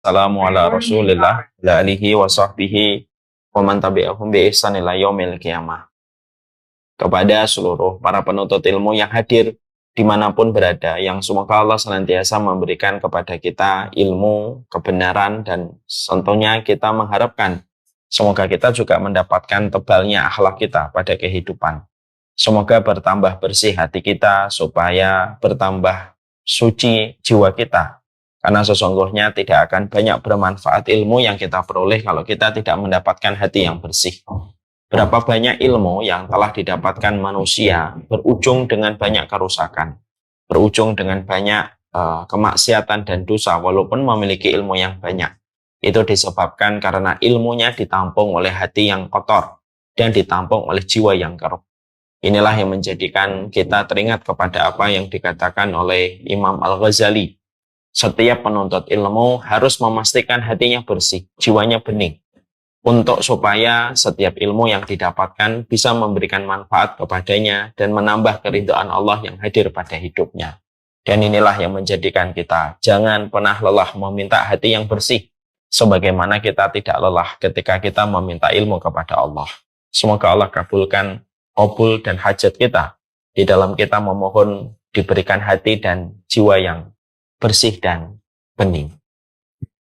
Assalamu ala Rasulillah la alihi wa sahbihi wa man tabi'ahum bi ihsan ila yaumil qiyamah. Kepada seluruh para penuntut ilmu yang hadir dimanapun berada, yang semoga Allah senantiasa memberikan kepada kita ilmu, kebenaran, dan tentunya kita mengharapkan semoga kita juga mendapatkan tebalnya akhlak kita pada kehidupan. Semoga bertambah bersih hati kita supaya bertambah suci jiwa kita. Karena sesungguhnya tidak akan banyak bermanfaat ilmu yang kita peroleh kalau kita tidak mendapatkan hati yang bersih. Berapa banyak ilmu yang telah didapatkan manusia berujung dengan banyak kerusakan, berujung dengan banyak kemaksiatan dan dosa walaupun memiliki ilmu yang banyak. Itu disebabkan karena ilmunya ditampung oleh hati yang kotor dan ditampung oleh jiwa yang keruh. Inilah yang menjadikan kita teringat kepada apa yang dikatakan oleh Imam Al-Ghazali. Setiap penuntut ilmu harus memastikan hatinya bersih, jiwanya bening, untuk supaya setiap ilmu yang didapatkan bisa memberikan manfaat kepadanya dan menambah keridhaan Allah yang hadir pada hidupnya. Dan inilah yang menjadikan kita jangan pernah lelah meminta hati yang bersih, sebagaimana kita tidak lelah ketika kita meminta ilmu kepada Allah. Semoga Allah kabulkan qabul dan hajat kita di dalam kita memohon diberikan hati dan jiwa yang bersih dan bening.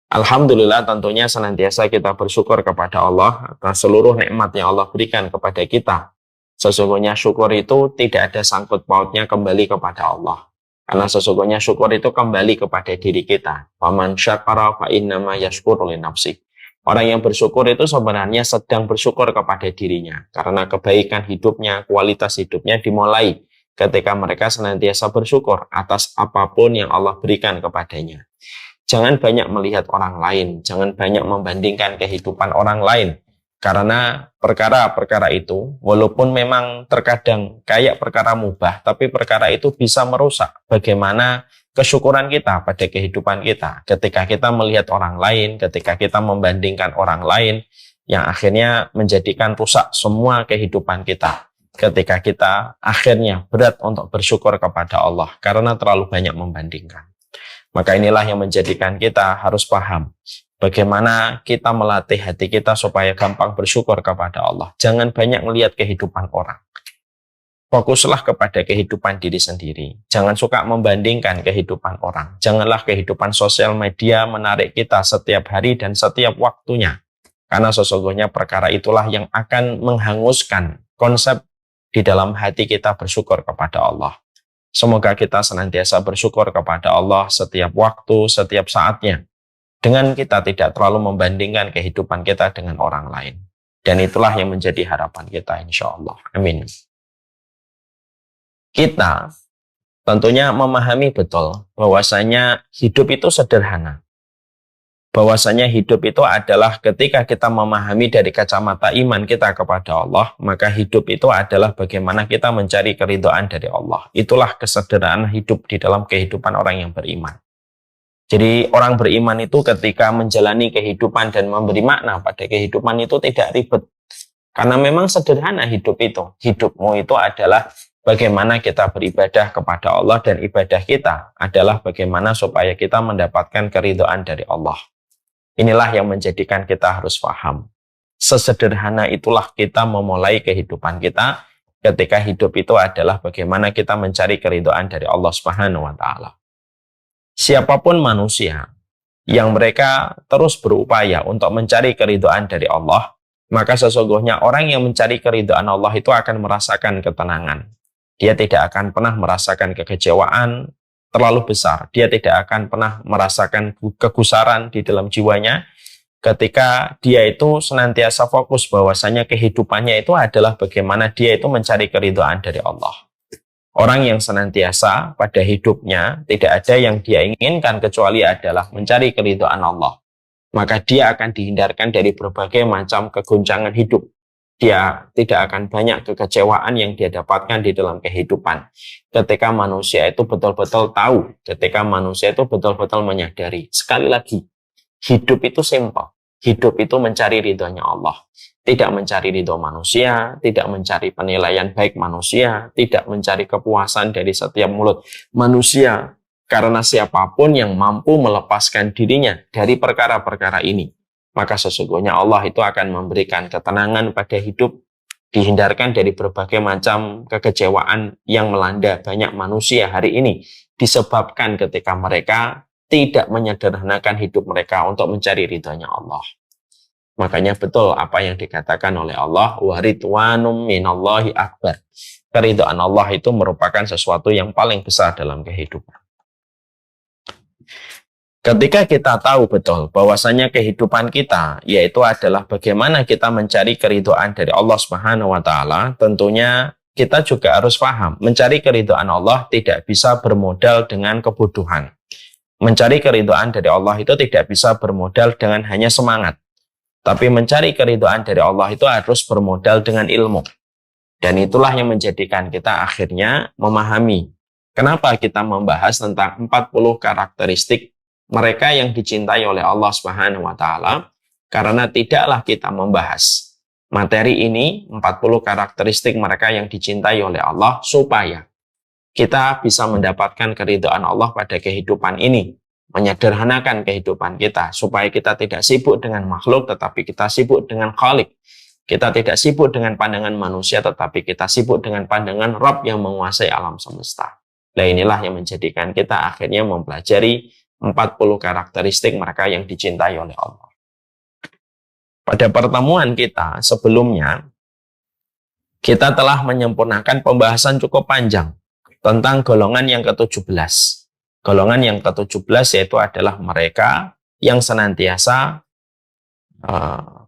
Alhamdulillah, tentunya senantiasa kita bersyukur kepada Allah atas seluruh nikmat yang Allah berikan kepada kita. Sesungguhnya syukur itu tidak ada sangkut pautnya kembali kepada Allah. Karena sesungguhnya syukur itu kembali kepada diri kita. Faman syakara fa innama yashkuru li nafsi. Orang yang bersyukur itu sebenarnya sedang bersyukur kepada dirinya. Karena kebaikan hidupnya, kualitas hidupnya dimulai ketika mereka senantiasa bersyukur atas apapun yang Allah berikan kepadanya. Jangan banyak melihat orang lain, jangan banyak membandingkan kehidupan orang lain. Karena perkara-perkara itu, walaupun memang terkadang kayak perkara mubah, tapi perkara itu bisa merusak bagaimana kesyukuran kita pada kehidupan kita. Ketika kita melihat orang lain, ketika kita membandingkan orang lain, yang akhirnya menjadikan rusak semua kehidupan kita. Ketika kita akhirnya berat untuk bersyukur kepada Allah karena terlalu banyak membandingkan. Maka inilah yang menjadikan kita harus paham bagaimana kita melatih hati kita supaya gampang bersyukur kepada Allah. Jangan banyak melihat kehidupan orang. Fokuslah kepada kehidupan diri sendiri. Jangan suka membandingkan kehidupan orang. Janganlah kehidupan sosial media menarik kita setiap hari dan setiap waktunya. Karena sesungguhnya perkara itulah yang akan menghanguskan konsep di dalam hati kita bersyukur kepada Allah. Semoga kita senantiasa bersyukur kepada Allah setiap waktu, setiap saatnya. Dengan kita tidak terlalu membandingkan kehidupan kita dengan orang lain. Dan itulah yang menjadi harapan kita, insya Allah. Amin. Kita tentunya memahami betul bahwasanya hidup itu sederhana. Bahwasanya hidup itu adalah ketika kita memahami dari kacamata iman kita kepada Allah, maka hidup itu adalah bagaimana kita mencari keridhaan dari Allah. Itulah kesederhanaan hidup di dalam kehidupan orang yang beriman. Jadi orang beriman itu ketika menjalani kehidupan dan memberi makna pada kehidupan itu tidak ribet. Karena memang sederhana hidup itu. Hidupmu itu adalah bagaimana kita beribadah kepada Allah, dan ibadah kita adalah bagaimana supaya kita mendapatkan keridhaan dari Allah. Inilah yang menjadikan kita harus paham. Sesederhana itulah kita memulai kehidupan kita ketika hidup itu adalah bagaimana kita mencari keridhaan dari Allah Subhanahu wa Ta'ala. Siapapun manusia yang mereka terus berupaya untuk mencari keridhaan dari Allah, maka sesungguhnya orang yang mencari keridhaan Allah itu akan merasakan ketenangan. Dia tidak akan pernah merasakan kekecewaan terlalu besar. Dia tidak akan pernah merasakan kegusaran di dalam jiwanya ketika dia itu senantiasa fokus bahwasanya kehidupannya itu adalah bagaimana dia itu mencari keridhaan dari Allah. Orang yang senantiasa pada hidupnya tidak ada yang dia inginkan kecuali adalah mencari keridhaan Allah. Maka dia akan dihindarkan dari berbagai macam kegoncangan hidup. Dia tidak akan banyak kekecewaan yang dia dapatkan di dalam kehidupan. Ketika manusia itu betul-betul tahu, ketika manusia itu betul-betul menyadari. Sekali lagi, hidup itu simpel. Hidup itu mencari ridhonya Allah. Tidak mencari ridho manusia, tidak mencari penilaian baik manusia, tidak mencari kepuasan dari setiap mulut manusia. Karena siapapun yang mampu melepaskan dirinya dari perkara-perkara ini, maka sesungguhnya Allah itu akan memberikan ketenangan pada hidup, dihindarkan dari berbagai macam kekecewaan yang melanda banyak manusia hari ini, disebabkan ketika mereka tidak menyederhanakan hidup mereka untuk mencari ridhonya Allah. Makanya betul apa yang dikatakan oleh Allah, wa ridwanum minallahi akbar. Keridhaan Allah itu merupakan sesuatu yang paling besar dalam kehidupan. Ketika kita tahu betul bahwasanya kehidupan kita yaitu adalah bagaimana kita mencari keridhaan dari Allah Subhanahu wa taala, tentunya kita juga harus paham, mencari keridhaan Allah tidak bisa bermodal dengan kebodohan. Mencari keridhaan dari Allah itu tidak bisa bermodal dengan hanya semangat. Tapi mencari keridhaan dari Allah itu harus bermodal dengan ilmu. Dan itulah yang menjadikan kita akhirnya memahami kenapa kita membahas tentang 40 karakteristik mereka yang dicintai oleh Allah Subhanahu wa taala, karena tidaklah kita membahas materi ini 40 karakteristik mereka yang dicintai oleh Allah supaya kita bisa mendapatkan keridhaan Allah pada kehidupan ini, menyederhanakan kehidupan kita supaya kita tidak sibuk dengan makhluk tetapi kita sibuk dengan Khalik. Kita tidak sibuk dengan pandangan manusia tetapi kita sibuk dengan pandangan Rabb yang menguasai alam semesta. Nah, inilah yang menjadikan kita akhirnya mempelajari 40 karakteristik mereka yang dicintai oleh Allah. Pada pertemuan kita sebelumnya, kita telah menyempurnakan pembahasan cukup panjang tentang golongan yang ke-17. Golongan yang ke-17 yaitu adalah mereka yang senantiasa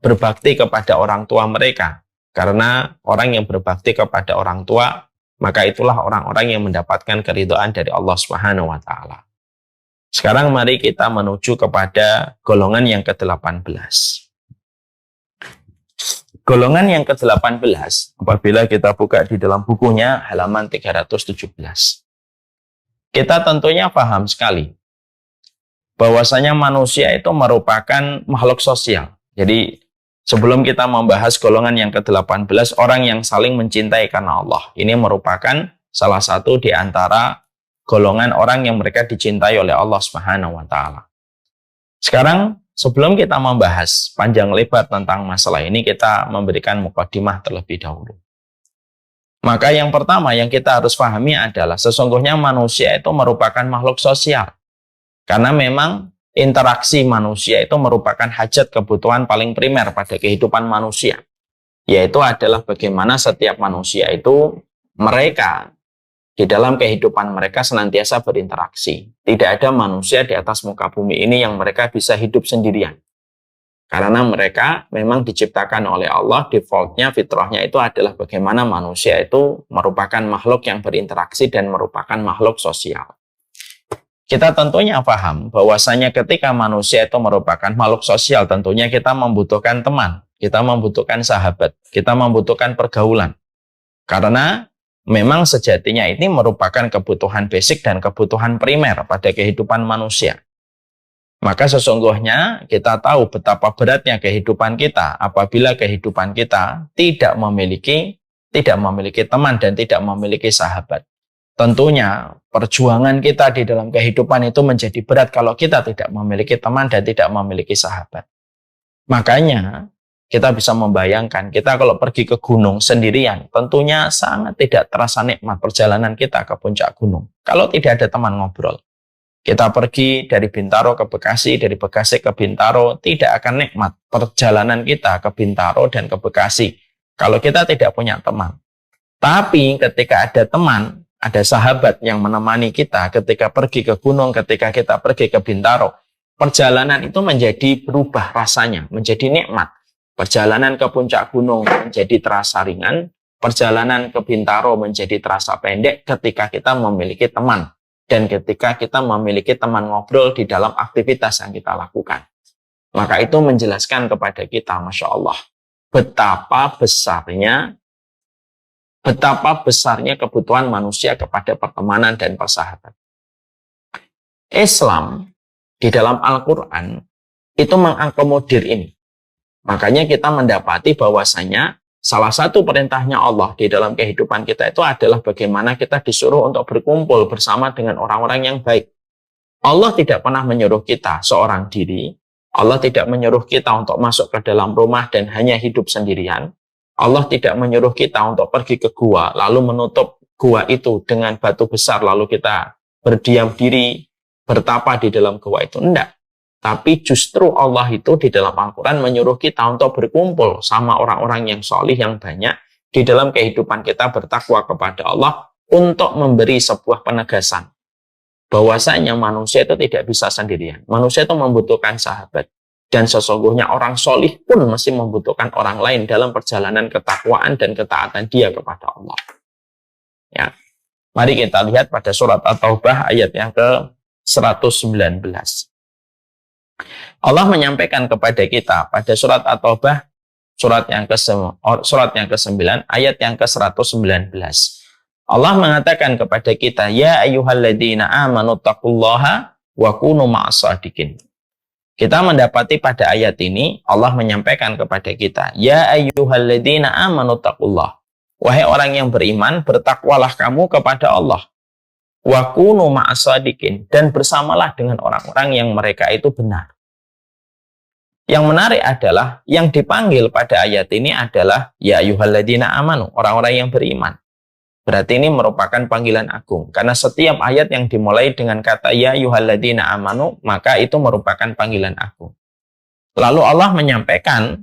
berbakti kepada orang tua mereka. Karena orang yang berbakti kepada orang tua, maka itulah orang-orang yang mendapatkan keridhaan dari Allah Subhanahu wa taala. Sekarang mari kita menuju kepada golongan yang ke-18. Golongan yang ke-18, apabila kita buka di dalam bukunya halaman 317. Kita tentunya paham sekali bahwasanya manusia itu merupakan makhluk sosial. Jadi sebelum kita membahas golongan yang ke-18, orang yang saling mencintai karena Allah. Ini merupakan salah satu di antara golongan orang yang mereka dicintai oleh Allah Subhanahu wa taala. Sekarang sebelum kita membahas panjang lebar tentang masalah ini, kita memberikan mukadimah terlebih dahulu. Maka yang pertama yang kita harus pahami adalah sesungguhnya manusia itu merupakan makhluk sosial. Karena memang interaksi manusia itu merupakan hajat kebutuhan paling primer pada kehidupan manusia. Yaitu adalah bagaimana setiap manusia itu mereka di dalam kehidupan mereka senantiasa berinteraksi. Tidak ada manusia di atas muka bumi ini yang mereka bisa hidup sendirian. Karena mereka memang diciptakan oleh Allah, defaultnya, fitrahnya itu adalah bagaimana manusia itu merupakan makhluk yang berinteraksi dan merupakan makhluk sosial. Kita tentunya paham bahwasanya ketika manusia itu merupakan makhluk sosial, tentunya kita membutuhkan teman, kita membutuhkan sahabat, kita membutuhkan pergaulan. Karena memang sejatinya ini merupakan kebutuhan basic dan kebutuhan primer pada kehidupan manusia. Maka sesungguhnya kita tahu betapa beratnya kehidupan kita apabila kehidupan kita tidak memiliki teman dan tidak memiliki sahabat. Tentunya perjuangan kita di dalam kehidupan itu menjadi berat kalau kita tidak memiliki teman dan tidak memiliki sahabat. Makanya kita bisa membayangkan, kita kalau pergi ke gunung sendirian, tentunya sangat tidak terasa nikmat perjalanan kita ke puncak gunung. Kalau tidak ada teman ngobrol. Kita pergi dari Bintaro ke Bekasi, dari Bekasi ke Bintaro, tidak akan nikmat perjalanan kita ke Bintaro dan ke Bekasi kalau kita tidak punya teman. Tapi ketika ada teman, ada sahabat yang menemani kita ketika pergi ke gunung, ketika kita pergi ke Bintaro, perjalanan itu menjadi berubah rasanya, menjadi nikmat. Perjalanan ke puncak gunung menjadi terasa ringan, perjalanan ke Bintaro menjadi terasa pendek ketika kita memiliki teman dan ketika kita memiliki teman ngobrol di dalam aktivitas yang kita lakukan. Maka itu menjelaskan kepada kita, Masya Allah, betapa besarnya kebutuhan manusia kepada pertemanan dan persahabatan. Islam di dalam Al-Quran itu mengakomodir ini. Makanya kita mendapati bahwasanya salah satu perintahnya Allah di dalam kehidupan kita itu adalah bagaimana kita disuruh untuk berkumpul bersama dengan orang-orang yang baik. Allah tidak pernah menyuruh kita seorang diri. Allah tidak menyuruh kita untuk masuk ke dalam rumah dan hanya hidup sendirian. Allah tidak menyuruh kita untuk pergi ke gua, lalu menutup gua itu dengan batu besar, lalu kita berdiam diri, bertapa di dalam gua itu. Enggak. Tapi justru Allah itu di dalam Al-Quran menyuruh kita untuk berkumpul sama orang-orang yang solih, yang banyak, di dalam kehidupan kita bertakwa kepada Allah, untuk memberi sebuah penegasan bahwasanya manusia itu tidak bisa sendirian. Manusia itu membutuhkan sahabat. Dan sesungguhnya orang solih pun masih membutuhkan orang lain dalam perjalanan ketakwaan dan ketaatan dia kepada Allah. Ya. Mari kita lihat pada surat At-Taubah ayat yang ke-119. Allah menyampaikan kepada kita pada surat At-Taubah surat yang ke-9 ayat yang ke-119. Allah mengatakan kepada kita, ya ayyuhalladzina amanu taqullaha wa kunu ma'as-shadiqin. Kita mendapati pada ayat ini Allah menyampaikan kepada kita, ya ayyuhalladzina amanu taqullah. Wahai orang yang beriman, bertakwalah kamu kepada Allah. Wa kunu ma'as-shadiqin, dan bersamalah dengan orang-orang yang mereka itu benar. Yang menarik adalah yang dipanggil pada ayat ini adalah ya ayyuhalladzina amanu, orang-orang yang beriman. Berarti ini merupakan panggilan agung. Karena setiap ayat yang dimulai dengan kata ya ayyuhalladzina amanu, maka itu merupakan panggilan agung. Lalu Allah menyampaikan,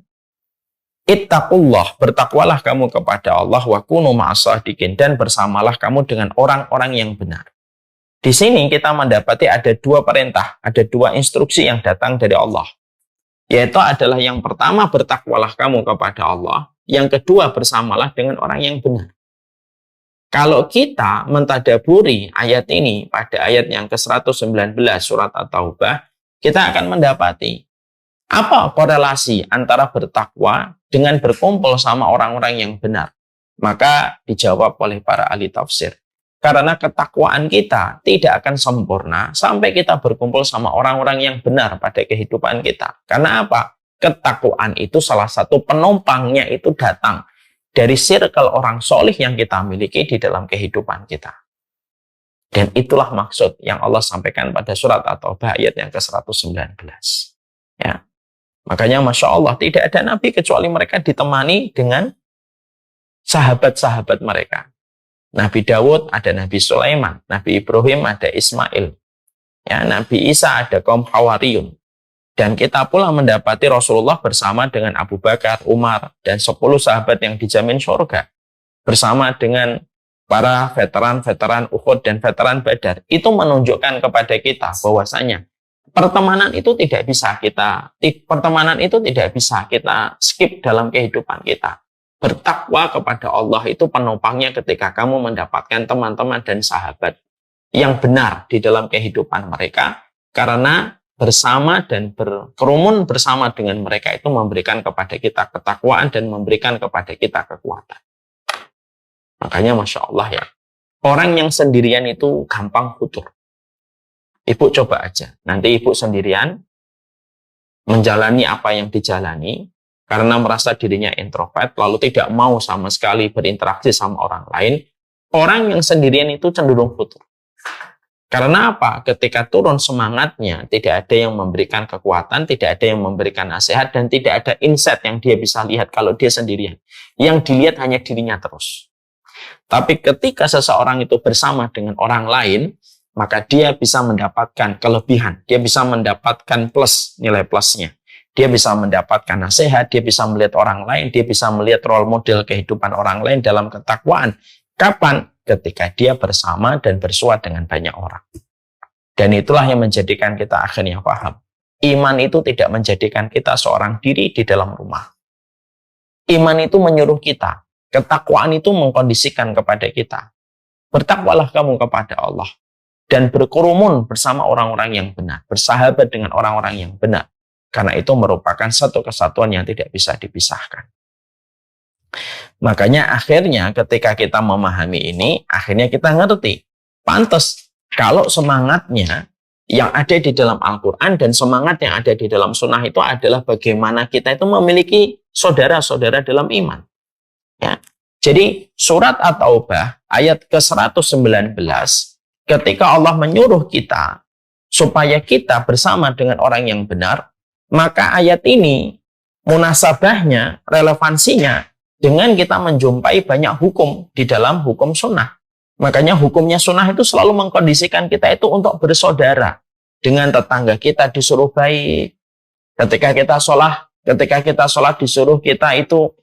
ittaqullah, bertakwalah kamu kepada Allah, wa kunu ma'as-shadiqin, dan bersamalah kamu dengan orang-orang yang benar. Di sini kita mendapati ada dua perintah, ada dua instruksi yang datang dari Allah. Yaitu adalah yang pertama, bertakwalah kamu kepada Allah. Yang kedua, bersamalah dengan orang yang benar. Kalau kita mentadaburi ayat ini pada ayat yang ke-119 surat At-Taubah, kita akan mendapati apa korelasi antara bertakwa dengan berkumpul sama orang-orang yang benar. Maka dijawab oleh para ahli tafsir. Karena ketakwaan kita tidak akan sempurna sampai kita berkumpul sama orang-orang yang benar pada kehidupan kita. Karena apa? Ketakwaan itu salah satu penumpangnya itu datang dari circle orang solih yang kita miliki di dalam kehidupan kita. Dan itulah maksud yang Allah sampaikan pada surat At-Taubah ayat yang ke-119. Ya. Makanya Masya Allah, tidak ada Nabi kecuali mereka ditemani dengan sahabat-sahabat mereka. Nabi Dawud ada Nabi Sulaiman, Nabi Ibrahim ada Ismail, ya, Nabi Isa ada kaum Hawariyun. Dan kita pula mendapati Rasulullah bersama dengan Abu Bakar, Umar, dan 10 sahabat yang dijamin surga. Bersama dengan para veteran-veteran Uhud dan veteran Badar. Itu menunjukkan kepada kita bahwasanya pertemanan itu tidak bisa kita skip dalam kehidupan kita. Bertakwa kepada Allah itu penopangnya ketika kamu mendapatkan teman-teman dan sahabat yang benar di dalam kehidupan mereka. Karena bersama dan berkerumun bersama dengan mereka itu memberikan kepada kita ketakwaan dan memberikan kepada kita kekuatan. Makanya Masya Allah ya, orang yang sendirian itu gampang futur. Ibu coba aja, nanti ibu sendirian menjalani apa yang dijalani karena merasa dirinya introvert, lalu tidak mau sama sekali berinteraksi sama orang lain. Orang yang sendirian itu cenderung futur. Karena apa? Ketika turun semangatnya, tidak ada yang memberikan kekuatan, tidak ada yang memberikan nasihat, dan tidak ada insight yang dia bisa lihat kalau dia sendirian. Yang dilihat hanya dirinya terus. Tapi ketika seseorang itu bersama dengan orang lain, maka dia bisa mendapatkan kelebihan. Dia bisa mendapatkan plus, nilai plusnya. Dia bisa mendapatkan nasihat, dia bisa melihat orang lain, dia bisa melihat role model kehidupan orang lain dalam ketakwaan. Kapan? Ketika dia bersama dan bersua dengan banyak orang. Dan itulah yang menjadikan kita akhirnya paham. Iman itu tidak menjadikan kita seorang diri di dalam rumah. Iman itu menyuruh kita. Ketakwaan itu mengkondisikan kepada kita. Bertakwalah kamu kepada Allah. Dan berkerumun bersama orang-orang yang benar. Bersahabat dengan orang-orang yang benar. Karena itu merupakan satu kesatuan yang tidak bisa dipisahkan. Makanya akhirnya ketika kita memahami ini, akhirnya kita ngerti. Pantes kalau semangatnya yang ada di dalam Al-Quran dan semangat yang ada di dalam sunnah itu adalah bagaimana kita itu memiliki saudara-saudara dalam iman. Ya. Jadi surat At-Taubah ayat ke-119 ketika Allah menyuruh kita supaya kita bersama dengan orang yang benar, maka ayat ini munasabahnya, relevansinya dengan kita menjumpai banyak hukum di dalam hukum sunnah. Makanya hukumnya sunnah itu selalu mengkondisikan kita itu untuk bersaudara dengan tetangga kita, disuruh baik. Ketika kita sholat disuruh kita itu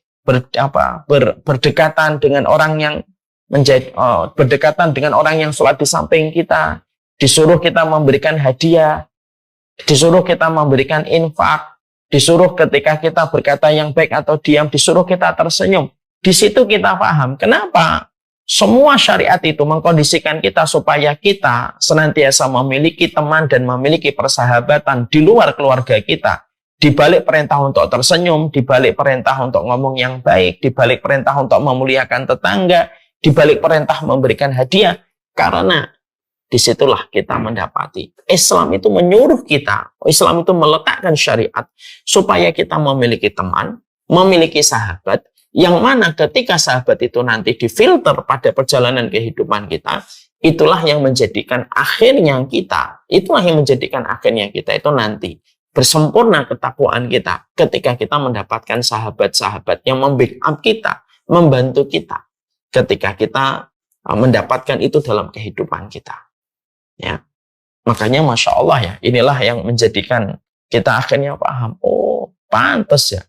berdekatan dengan orang yang berdekatan dengan orang yang sholat di samping kita, disuruh kita memberikan hadiah, disuruh kita memberikan infak, disuruh ketika kita berkata yang baik atau diam, disuruh kita tersenyum. Di situ kita paham kenapa semua syariat itu mengkondisikan kita supaya kita senantiasa memiliki teman dan memiliki persahabatan di luar keluarga kita. Di balik perintah untuk tersenyum, di balik perintah untuk ngomong yang baik, di balik perintah untuk memuliakan tetangga, di balik perintah memberikan hadiah. Karena disitulah kita mendapati Islam itu menyuruh kita, Islam itu meletakkan syariat supaya kita memiliki teman, memiliki sahabat, yang mana ketika sahabat itu nanti difilter pada perjalanan kehidupan kita, itulah yang menjadikan akhirnya kita itu nanti bersempurna ketakwaan kita ketika kita mendapatkan sahabat-sahabat yang membackup kita, membantu kita ketika kita mendapatkan itu dalam kehidupan kita. Ya, makanya Masya Allah ya, inilah yang menjadikan kita akhirnya paham, oh pantas ya,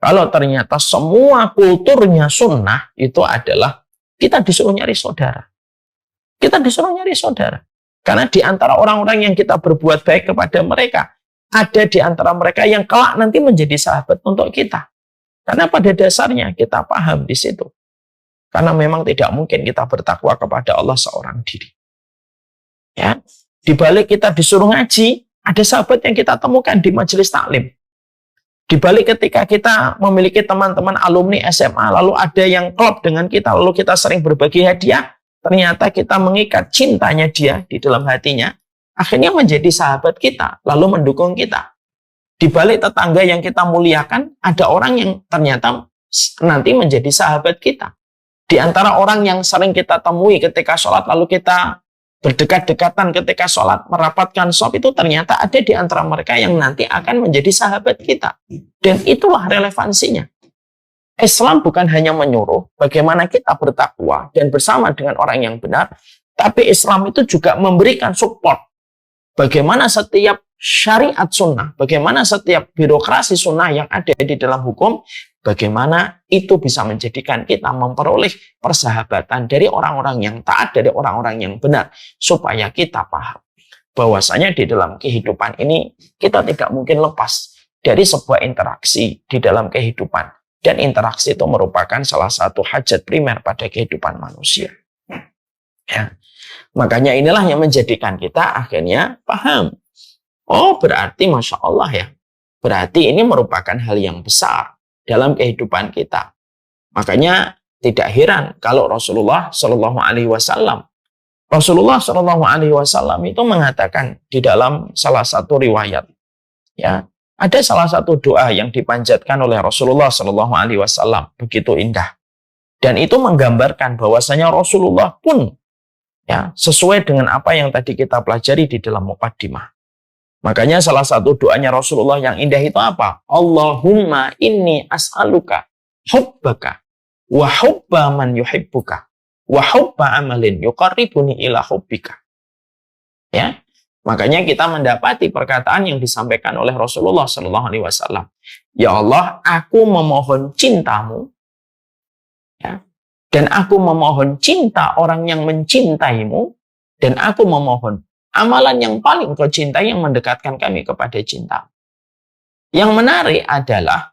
kalau ternyata semua kulturnya sunnah itu adalah kita disuruh nyari saudara. Kita disuruh nyari saudara. Karena di antara orang-orang yang kita berbuat baik kepada mereka, ada di antara mereka yang kelak nanti menjadi sahabat untuk kita. Karena pada dasarnya kita paham di situ. Karena memang tidak mungkin kita bertakwa kepada Allah seorang diri. Ya, di balik kita disuruh ngaji, ada sahabat yang kita temukan di majelis taklim. Di balik ketika kita memiliki teman-teman alumni SMA, lalu ada yang klop dengan kita, lalu kita sering berbagi hadiah, ternyata kita mengikat cintanya dia di dalam hatinya, akhirnya menjadi sahabat kita, lalu mendukung kita. Di balik tetangga yang kita muliakan, ada orang yang ternyata nanti menjadi sahabat kita. Di antara orang yang sering kita temui ketika sholat, lalu kita berdekat-dekatan ketika sholat, merapatkan shaf, itu ternyata ada di antara mereka yang nanti akan menjadi sahabat kita. Dan itulah relevansinya. Islam bukan hanya menyuruh bagaimana kita bertakwa dan bersama dengan orang yang benar, tapi Islam itu juga memberikan support. Bagaimana setiap syariat sunnah, bagaimana setiap birokrasi sunnah yang ada di dalam hukum, bagaimana itu bisa menjadikan kita memperoleh persahabatan dari orang-orang yang taat, dari orang-orang yang benar, supaya kita paham bahwasanya di dalam kehidupan ini kita tidak mungkin lepas dari sebuah interaksi di dalam kehidupan, dan interaksi itu merupakan salah satu hajat primer pada kehidupan manusia. Ya. Makanya inilah yang menjadikan kita akhirnya paham. Oh, berarti Masya Allah ya, berarti ini merupakan hal yang besar dalam kehidupan kita. Makanya tidak heran kalau Rasulullah Shallallahu Alaihi Wasallam itu mengatakan di dalam salah satu riwayat, ya, ada salah satu doa yang dipanjatkan oleh Rasulullah Shallallahu Alaihi Wasallam begitu indah, dan itu menggambarkan bahwasanya Rasulullah pun ya sesuai dengan apa yang tadi kita pelajari di dalam muqaddimah. Makanya salah satu doanya Rasulullah yang indah itu apa? Allahumma inni as'aluka hubbaka wa hubba man yuhibbuka wa hubba amalin yuqarribuni ila hubbika. Ya. Makanya kita mendapati perkataan yang disampaikan oleh Rasulullah sallallahu alaihi wasallam. Ya Allah, aku memohon cintamu. Ya. Dan aku memohon cinta orang yang mencintaimu. Dan aku memohon amalan yang paling kau cintai yang mendekatkan kami kepada cinta. Yang menarik adalah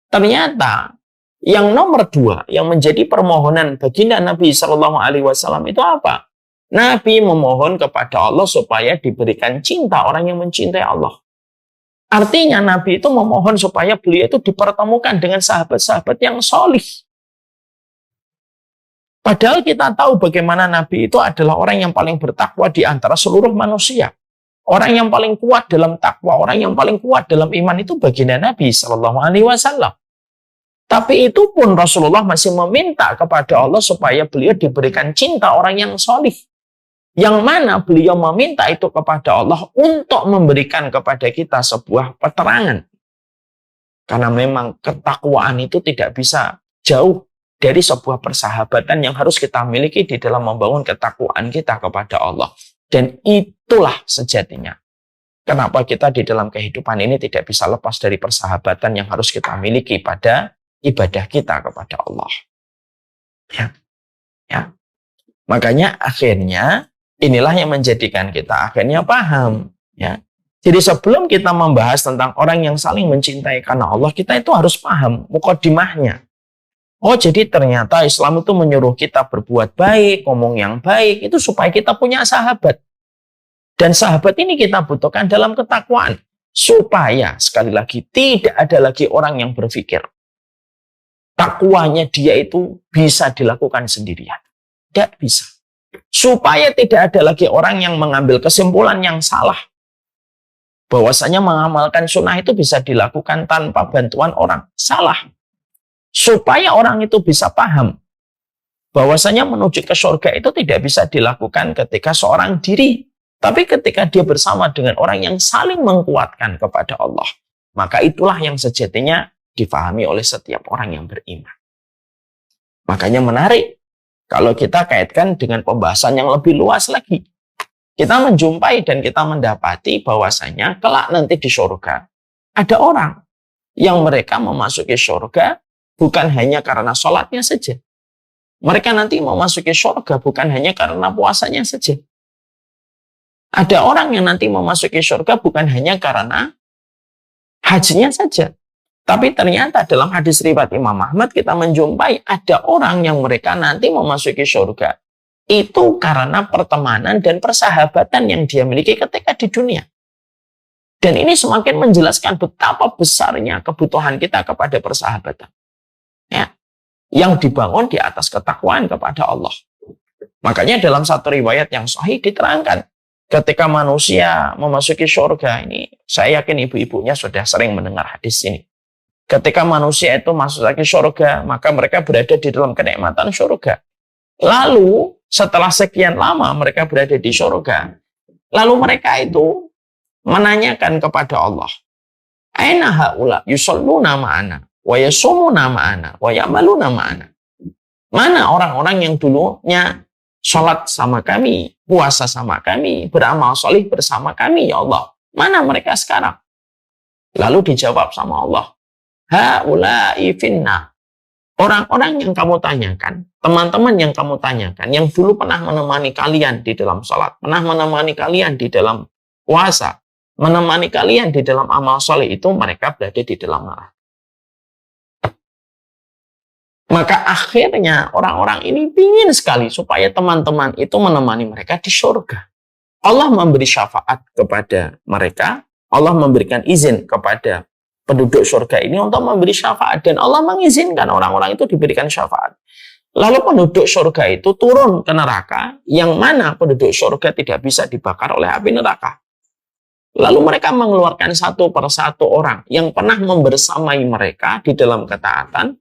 ternyata yang nomor 2 yang menjadi permohonan baginda Nabi Shallallahu Alaihi Wasallam itu apa? Nabi memohon kepada Allah supaya diberikan cinta orang yang mencintai Allah. Artinya Nabi itu memohon supaya beliau itu dipertemukan dengan sahabat-sahabat yang solih. Padahal kita tahu bagaimana Nabi itu adalah orang yang paling bertakwa di antara seluruh manusia. Orang yang paling kuat dalam takwa, orang yang paling kuat dalam iman itu baginda Nabi Shallallahu Alaihi Wasallam. Tapi itu pun Rasulullah masih meminta kepada Allah supaya beliau diberikan cinta orang yang solih. Yang mana beliau meminta itu kepada Allah untuk memberikan kepada kita sebuah penerangan. Karena memang ketakwaan itu tidak bisa jauh dari sebuah persahabatan yang harus kita miliki di dalam membangun ketakwaan kita kepada Allah. Dan itulah sejatinya kenapa kita di dalam kehidupan ini tidak bisa lepas dari persahabatan yang harus kita miliki pada ibadah kita kepada Allah. Ya. Makanya akhirnya inilah yang menjadikan kita akhirnya paham. Ya. Jadi sebelum kita membahas tentang orang yang saling mencintai karena Allah, kita itu harus paham mukadimahnya. Oh, jadi ternyata Islam itu menyuruh kita berbuat baik, ngomong yang baik, itu supaya kita punya sahabat. Dan sahabat ini kita butuhkan dalam ketakwaan. Supaya, sekali lagi, tidak ada lagi orang yang berpikir takwanya dia itu bisa dilakukan sendirian. Tidak bisa. Supaya tidak ada lagi orang yang mengambil kesimpulan yang salah. Bahwasanya mengamalkan sunnah itu bisa dilakukan tanpa bantuan orang. Salah. Supaya orang itu bisa paham bahwasanya menuju ke surga itu tidak bisa dilakukan ketika seorang diri, tapi ketika dia bersama dengan orang yang saling menguatkan kepada Allah. Maka itulah yang sejatinya difahami oleh setiap orang yang beriman. Makanya menarik kalau kita kaitkan dengan pembahasan yang lebih luas lagi. Kita menjumpai dan kita mendapati bahwasanya kelak nanti di surga ada orang yang mereka memasuki surga bukan hanya karena sholatnya saja. Mereka nanti memasuki surga bukan hanya karena puasanya saja. Ada orang yang nanti memasuki surga bukan hanya karena hajinya saja. Tapi ternyata dalam hadis riwayat Imam Ahmad kita menjumpai ada orang yang mereka nanti memasuki surga itu karena pertemanan dan persahabatan yang dia miliki ketika di dunia. Dan ini semakin menjelaskan betapa besarnya kebutuhan kita kepada persahabatan. Ya, yang dibangun di atas ketakwaan kepada Allah. Makanya dalam satu riwayat yang sahih diterangkan, ketika manusia memasuki surga ini, saya yakin ibu-ibunya sudah sering mendengar hadis ini. Ketika manusia itu masuk ke surga, maka mereka berada di dalam kenikmatan surga. Lalu setelah sekian lama mereka berada di surga, lalu mereka itu menanyakan kepada Allah, aina haula yusalluna ma'ana wa yasumuna ma'ana wa ya'maluna ma'ana. Mana orang-orang yang dulunya sholat sama kami, puasa sama kami, beramal solih bersama kami, ya Allah. Mana mereka sekarang? Lalu dijawab sama Allah, haula'i finna. Orang-orang yang kamu tanyakan, teman-teman yang kamu tanyakan, yang dulu pernah menemani kalian di dalam sholat, pernah menemani kalian di dalam puasa, menemani kalian di dalam amal soleh, itu mereka berada di dalam neraka. Maka akhirnya orang-orang ini ingin sekali supaya teman-teman itu menemani mereka di surga. Allah memberi syafaat kepada mereka, Allah memberikan izin kepada penduduk surga ini untuk memberi syafaat, dan Allah mengizinkan orang-orang itu diberikan syafaat. Lalu penduduk surga itu turun ke neraka, yang mana penduduk surga tidak bisa dibakar oleh api neraka. Lalu mereka mengeluarkan satu persatu orang yang pernah membersamai mereka di dalam ketaatan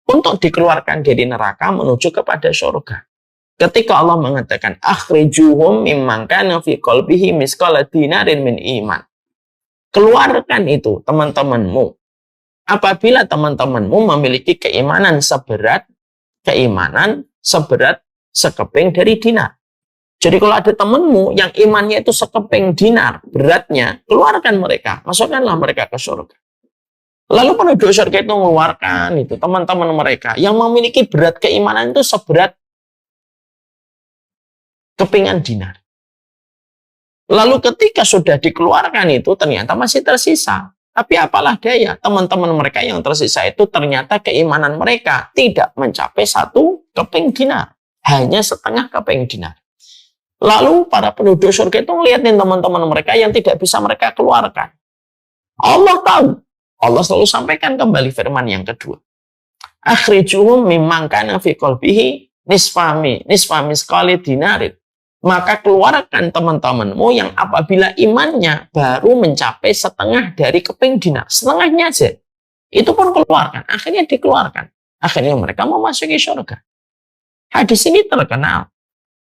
untuk dikeluarkan dari neraka menuju kepada surga. Ketika Allah mengatakan akhrijuhum mimman kana fi qalbihi misqala dinarin min iman. Keluarkan itu teman-temanmu. Apabila teman-temanmu memiliki keimanan seberat sekeping dari dinar. Jadi kalau ada temanmu yang imannya itu sekeping dinar beratnya, keluarkan mereka, masukkanlah mereka ke surga. Lalu penduduk surga itu mengeluarkan itu teman-teman mereka yang memiliki berat keimanan itu seberat kepingan dinar. Lalu ketika sudah dikeluarkan itu ternyata masih tersisa. Tapi apalah daya, teman-teman mereka yang tersisa itu ternyata keimanan mereka tidak mencapai 1 keping dinar. Hanya setengah keping dinar. Lalu para penduduk surga itu melihatin teman-teman mereka yang tidak bisa mereka keluarkan. Allah tahu. Allah selalu sampaikan kembali firman yang kedua. Akhrijuhum mimman kana fi qalbihi nisfami misqali dinarin. Maka keluarkan teman-temanmu yang apabila imannya baru mencapai setengah dari keping dinar. Setengahnya aja. Itu pun keluarkan. Akhirnya dikeluarkan. Akhirnya mereka memasuki surga. Hadis ini terkenal.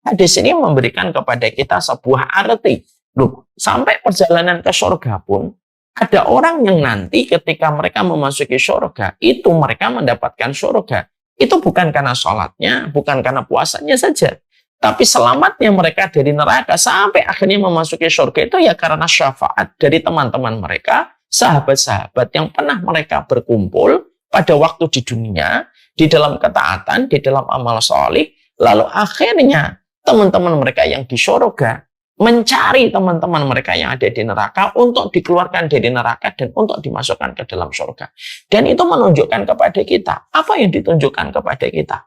Hadis ini memberikan kepada kita sebuah arti. Loh, sampai perjalanan ke surga pun, ada orang yang nanti ketika mereka memasuki surga, itu mereka mendapatkan surga. Itu bukan karena sholatnya, bukan karena puasanya saja. Tapi selamatnya mereka dari neraka sampai akhirnya memasuki surga itu ya karena syafaat dari teman-teman mereka, sahabat-sahabat yang pernah mereka berkumpul pada waktu di dunia, di dalam ketaatan, di dalam amal sholih, lalu akhirnya teman-teman mereka yang di surga mencari teman-teman mereka yang ada di neraka untuk dikeluarkan dari neraka dan untuk dimasukkan ke dalam surga. Dan itu menunjukkan kepada kita. Apa yang ditunjukkan kepada kita?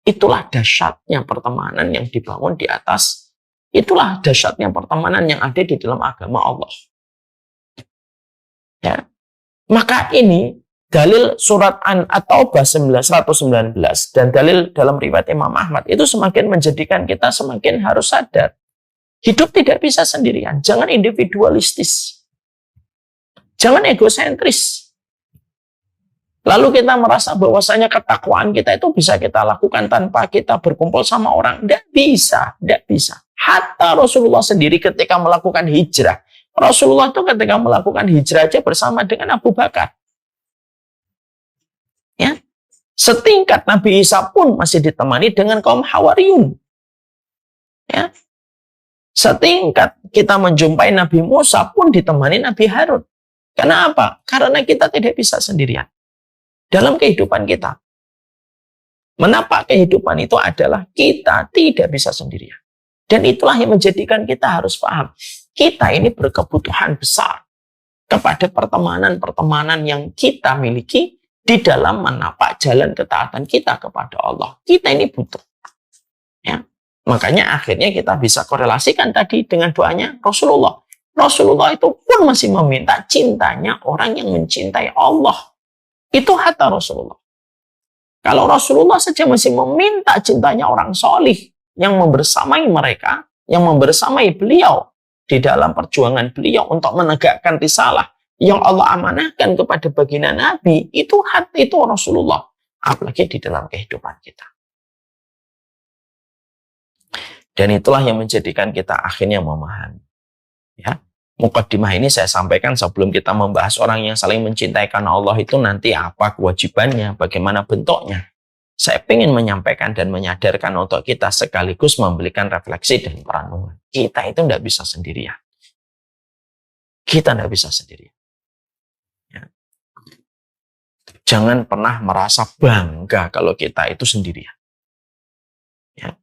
Itulah dahsyatnya pertemanan yang dibangun di atas. Itulah dahsyatnya pertemanan yang ada di dalam agama Allah. Ya. Maka ini dalil surat At-Taubah 119 dan dalil dalam riwayat Imam Ahmad itu semakin menjadikan kita semakin harus sadar. Hidup tidak bisa sendirian. Jangan individualistis. Jangan egosentris. Lalu kita merasa bahwasanya ketakwaan kita itu bisa kita lakukan tanpa kita berkumpul sama orang. Tidak bisa. Tidak bisa. Hatta Rasulullah sendiri ketika melakukan hijrah. Rasulullah itu ketika melakukan hijrah aja bersama dengan Abu Bakar. Ya, setingkat Nabi Isa pun masih ditemani dengan kaum Hawariyun. Ya, setingkat kita menjumpai Nabi Musa pun ditemani Nabi Harun. Kenapa? Karena kita tidak bisa sendirian dalam kehidupan kita. Menapa kehidupan itu adalah kita tidak bisa sendirian. Dan itulah yang menjadikan kita harus paham. Kita ini berkebutuhan besar kepada pertemanan-pertemanan yang kita miliki di dalam menapak jalan ketaatan kita kepada Allah. Kita ini butuh. Ya. Makanya akhirnya kita bisa korelasikan tadi dengan doanya Rasulullah. Rasulullah itu pun masih meminta cintanya orang yang mencintai Allah. Itu hatta Rasulullah. Kalau Rasulullah saja masih meminta cintanya orang solih yang membersamai mereka, yang membersamai beliau di dalam perjuangan beliau untuk menegakkan risalah yang Allah amanahkan kepada baginda Nabi, itu hati itu Rasulullah. Apalagi di dalam kehidupan kita. Dan itulah yang menjadikan kita akhirnya memahami. Ya, mukaddimah ini saya sampaikan sebelum kita membahas orang yang saling mencintai karena Allah itu nanti apa kewajibannya, bagaimana bentuknya. Saya ingin menyampaikan dan menyadarkan untuk kita sekaligus memberikan refleksi dan perenungan. Kita itu tidak bisa sendirian. Kita tidak bisa sendirian. Ya. Jangan pernah merasa bangga kalau kita itu sendirian. Ya.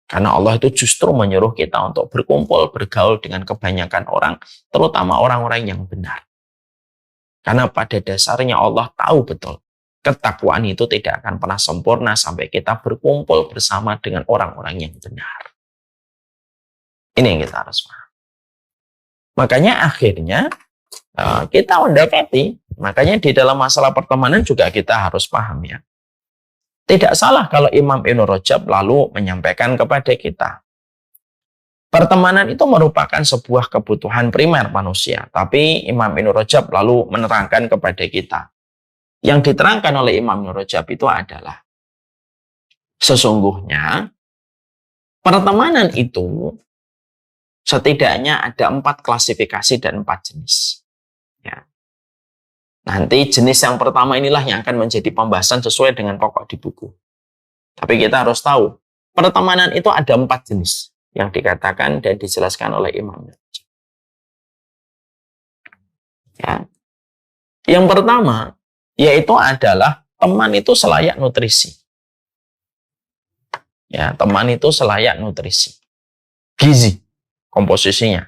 Karena Allah itu justru menyuruh kita untuk berkumpul, bergaul dengan kebanyakan orang, terutama orang-orang yang benar. Karena pada dasarnya Allah tahu betul, ketakwaan itu tidak akan pernah sempurna sampai kita berkumpul bersama dengan orang-orang yang benar. Ini yang kita harus paham. Makanya akhirnya kita mendapati, makanya di dalam masalah pertemanan juga kita harus paham ya. Tidak salah kalau Imam Ibnu Rajab lalu menyampaikan kepada kita. Pertemanan itu merupakan sebuah kebutuhan primer manusia. Tapi Imam Ibnu Rajab lalu menerangkan kepada kita. Yang diterangkan oleh Imam Ibnu Rajab itu adalah sesungguhnya pertemanan itu setidaknya ada 4 klasifikasi dan 4 jenis. Ya. Nanti jenis yang pertama inilah yang akan menjadi pembahasan sesuai dengan pokok di buku. Tapi kita harus tahu, pertemanan itu ada 4 jenis yang dikatakan dan dijelaskan oleh Imam. Ya. Yang pertama, yaitu adalah teman itu selayak nutrisi. Ya, teman itu selayak nutrisi. Gizi, komposisinya.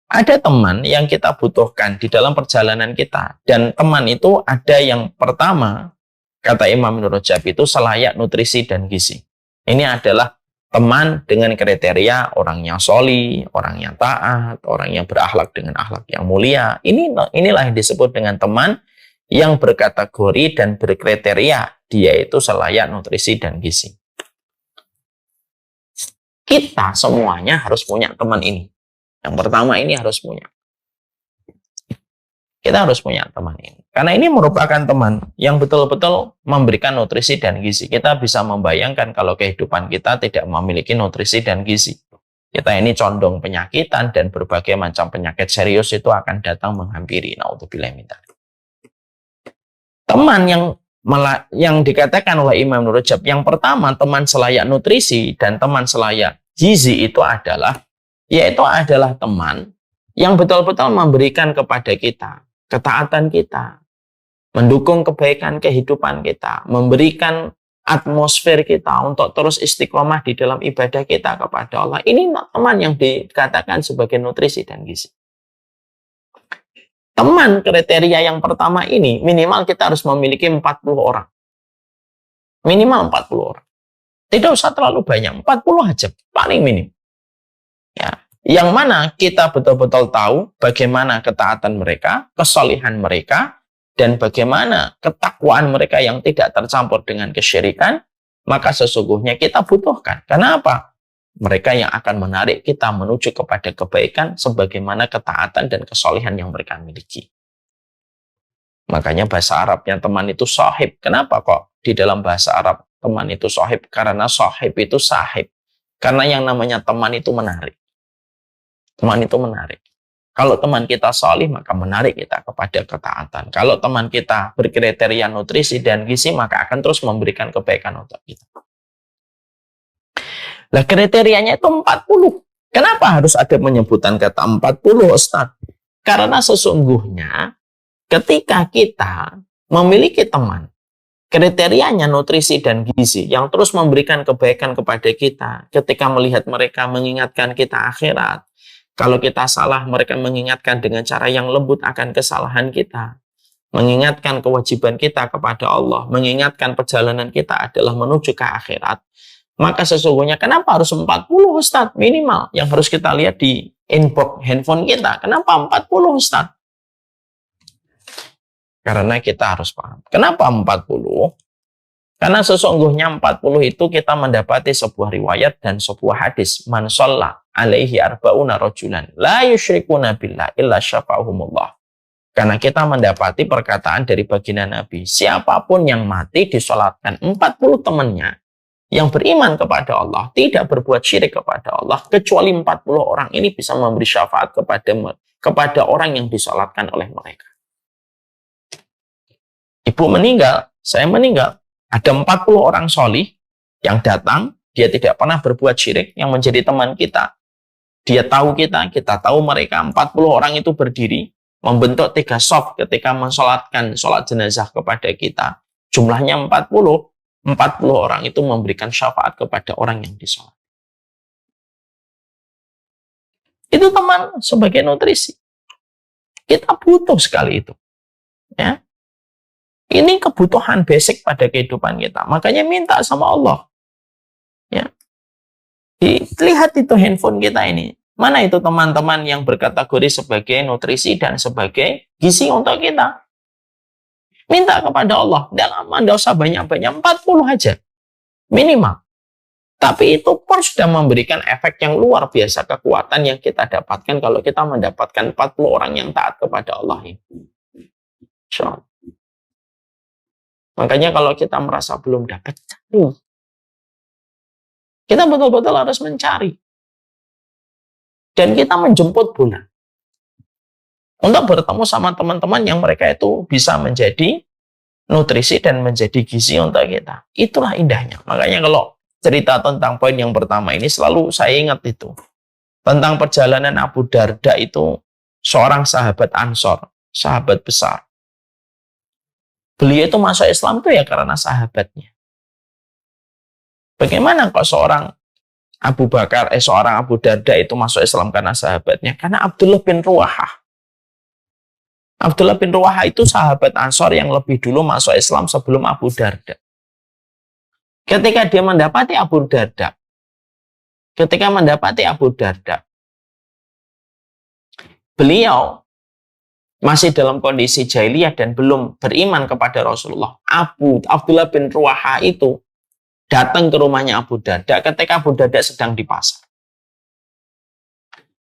Ada teman yang kita butuhkan di dalam perjalanan kita. Dan teman itu ada yang pertama, kata Imam Ibnu Rajab itu selayak nutrisi dan gizi. Ini adalah teman dengan kriteria orang yang sholi, orang yang taat, orang yang berakhlak dengan akhlak yang mulia. Inilah yang disebut dengan teman yang berkategori dan berkriteria dia itu selayak nutrisi dan gizi. Kita semuanya harus punya teman ini. Yang pertama ini harus punya. Kita harus punya teman ini. Karena ini merupakan teman yang betul-betul memberikan nutrisi dan gizi. Kita bisa membayangkan kalau kehidupan kita tidak memiliki nutrisi dan gizi. Kita ini condong penyakitan dan berbagai macam penyakit serius itu akan datang menghampiri. Naudzubillah min dzalik. Teman yang dikatakan oleh Imam Ibnu Rajab, yang pertama teman selayak nutrisi dan teman selayak gizi itu adalah teman yang betul-betul memberikan kepada kita ketaatan kita, mendukung kebaikan kehidupan kita, memberikan atmosfer kita untuk terus istiqomah di dalam ibadah kita kepada Allah. Ini teman yang dikatakan sebagai nutrisi dan gizi. Teman kriteria yang pertama ini, minimal kita harus memiliki 40 orang. Minimal 40 orang. Tidak usah terlalu banyak, 40 aja, paling minim. Ya. Yang mana kita betul-betul tahu bagaimana ketaatan mereka, kesolihan mereka, dan bagaimana ketakwaan mereka yang tidak tercampur dengan kesyirikan, maka sesungguhnya kita butuhkan. Karena apa? Mereka yang akan menarik kita menuju kepada kebaikan sebagaimana ketaatan dan kesolihan yang mereka miliki. Makanya bahasa Arabnya teman itu sahib. Kenapa kok di dalam bahasa Arab teman itu sahib? Karena sahib itu sahib. Karena yang namanya teman itu menarik. Teman itu menarik. Kalau teman kita solih, maka menarik kita kepada ketaatan. Kalau teman kita berkriteria nutrisi dan gizi, maka akan terus memberikan kebaikan untuk kita. Nah, kriterianya itu 40. Kenapa harus ada penyebutan kata 40, Ustaz? Karena sesungguhnya ketika kita memiliki teman, kriterianya nutrisi dan gizi yang terus memberikan kebaikan kepada kita, ketika melihat mereka mengingatkan kita akhirat, kalau kita salah, mereka mengingatkan dengan cara yang lembut akan kesalahan kita. Mengingatkan kewajiban kita kepada Allah. Mengingatkan perjalanan kita adalah menuju ke akhirat. Maka sesungguhnya kenapa harus 40 Ustaz? Minimal yang harus kita lihat di inbox handphone kita. Kenapa 40 Ustaz? Karena kita harus paham. Kenapa 40? Karena sesungguhnya 40 itu kita mendapati sebuah riwayat dan sebuah hadis. Man shalla alaihi arba'una rajulan la yusyrikuna billah illa syafa'ahumullah. Karena kita mendapati perkataan dari baginda Nabi, siapapun yang mati disolatkan 40 temannya yang beriman kepada Allah, tidak berbuat syirik kepada Allah, kecuali 40 orang ini bisa memberi syafaat kepada orang yang disolatkan oleh mereka. Ibu meninggal, saya meninggal. Ada 40 orang solih yang datang, dia tidak pernah berbuat syirik, yang menjadi teman kita. Dia tahu kita tahu mereka. 40 orang itu berdiri, membentuk 3 shaf ketika mensolatkan sholat jenazah kepada kita. Jumlahnya 40 orang itu memberikan syafaat kepada orang yang disolat. Itu teman sebagai nutrisi. Kita butuh sekali itu. Ya. Ini kebutuhan basic pada kehidupan kita. Makanya minta sama Allah. Ya. Lihat itu handphone kita ini. Mana itu teman-teman yang berkategori sebagai nutrisi dan sebagai gizi untuk kita. Minta kepada Allah. Tidak usah banyak-banyak. 40 aja. Minimal. Tapi itu pun sudah memberikan efek yang luar biasa. Kekuatan yang kita dapatkan kalau kita mendapatkan 40 orang yang taat kepada Allah ini. Insyaallah. Makanya kalau kita merasa belum dapat, cari. Kita betul-betul harus mencari. Dan kita menjemput bola. Untuk bertemu sama teman-teman yang mereka itu bisa menjadi nutrisi dan menjadi gizi untuk kita. Itulah indahnya. Makanya kalau cerita tentang poin yang pertama ini selalu saya ingat itu. Tentang perjalanan Abu Darda itu seorang sahabat Ansor, sahabat besar. Beliau itu masuk Islam itu ya karena sahabatnya. Bagaimana kok seorang Abu Darda itu masuk Islam karena sahabatnya? Karena Abdullah bin Ruwahah. Abdullah bin Ruwahah itu sahabat Ansor yang lebih dulu masuk Islam sebelum Abu Darda. Ketika dia mendapati Abu Darda, beliau masih dalam kondisi jahiliyah dan belum beriman kepada Rasulullah. Abdullah bin Ruwahah itu datang ke rumahnya Abu Darda ketika Abu Darda sedang di pasar.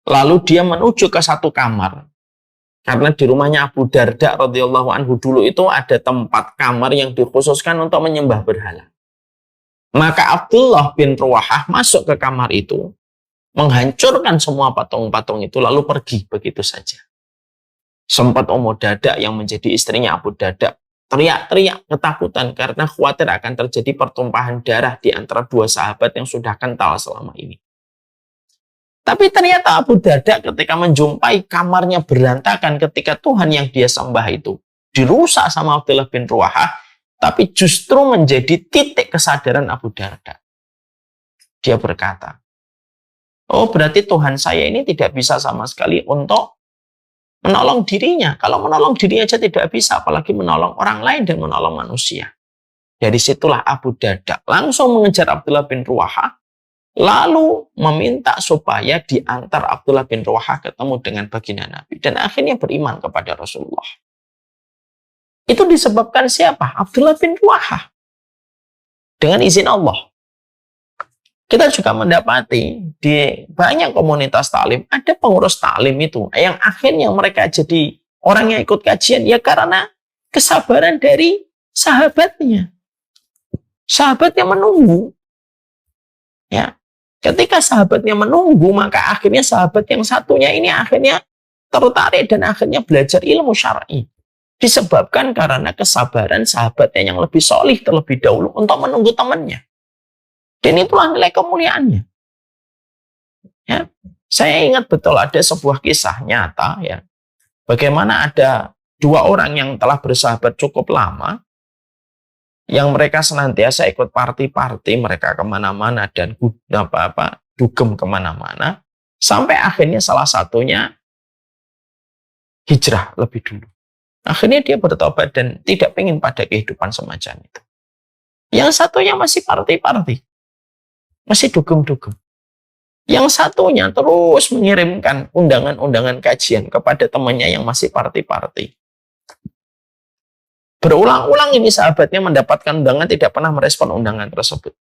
Lalu dia menuju ke satu kamar. Karena di rumahnya Abu Darda radhiyallahu anhu dulu itu ada tempat kamar yang dikhususkan untuk menyembah berhala. Maka Abdullah bin Ruwahah masuk ke kamar itu, menghancurkan semua patung-patung itu, lalu pergi begitu saja. Sempat Ummu Darda yang menjadi istrinya Abu Darda teriak-teriak ketakutan karena khawatir akan terjadi pertumpahan darah di antara dua sahabat yang sudah kental selama ini. Tapi ternyata Abu Darda ketika menjumpai kamarnya berantakan ketika Tuhan yang dia sembah itu dirusak sama Abdullah bin Ruwahah, tapi justru menjadi titik kesadaran Abu Darda. Dia berkata, oh berarti Tuhan saya ini tidak bisa sama sekali untuk menolong dirinya. Kalau menolong dirinya aja tidak bisa, apalagi menolong orang lain dan menolong manusia. Dari situlah Abu Darda langsung mengejar Abdullah bin Ruwahah, lalu meminta supaya diantar Abdullah bin Ruwahah ketemu dengan baginda Nabi. Dan akhirnya beriman kepada Rasulullah. Itu disebabkan siapa? Abdullah bin Ruwahah. Dengan izin Allah. Kita juga mendapati di banyak komunitas taklim, ada pengurus taklim itu, yang akhirnya mereka jadi orang yang ikut kajian, ya karena kesabaran dari sahabatnya. Sahabatnya menunggu. Ya. Ketika sahabatnya menunggu, maka akhirnya sahabat yang satunya ini akhirnya tertarik dan akhirnya belajar ilmu syar'i. Disebabkan karena kesabaran sahabatnya yang lebih solih terlebih dahulu untuk menunggu temannya. Dan itulah nilai kemuliaannya. Ya. Saya ingat betul ada sebuah kisah nyata, ya, bagaimana ada dua orang yang telah bersahabat cukup lama, yang mereka senantiasa ikut party-party, mereka kemana-mana dan dugem kemana-mana, sampai akhirnya salah satunya hijrah lebih dulu. Akhirnya dia bertobat dan tidak ingin pada kehidupan semacam itu. Yang satunya masih party-party, masih dugem-dugem. Yang satunya terus mengirimkan undangan-undangan kajian kepada temannya yang masih party-party. Berulang-ulang ini sahabatnya mendapatkan undangan, tidak pernah merespon undangan tersebut.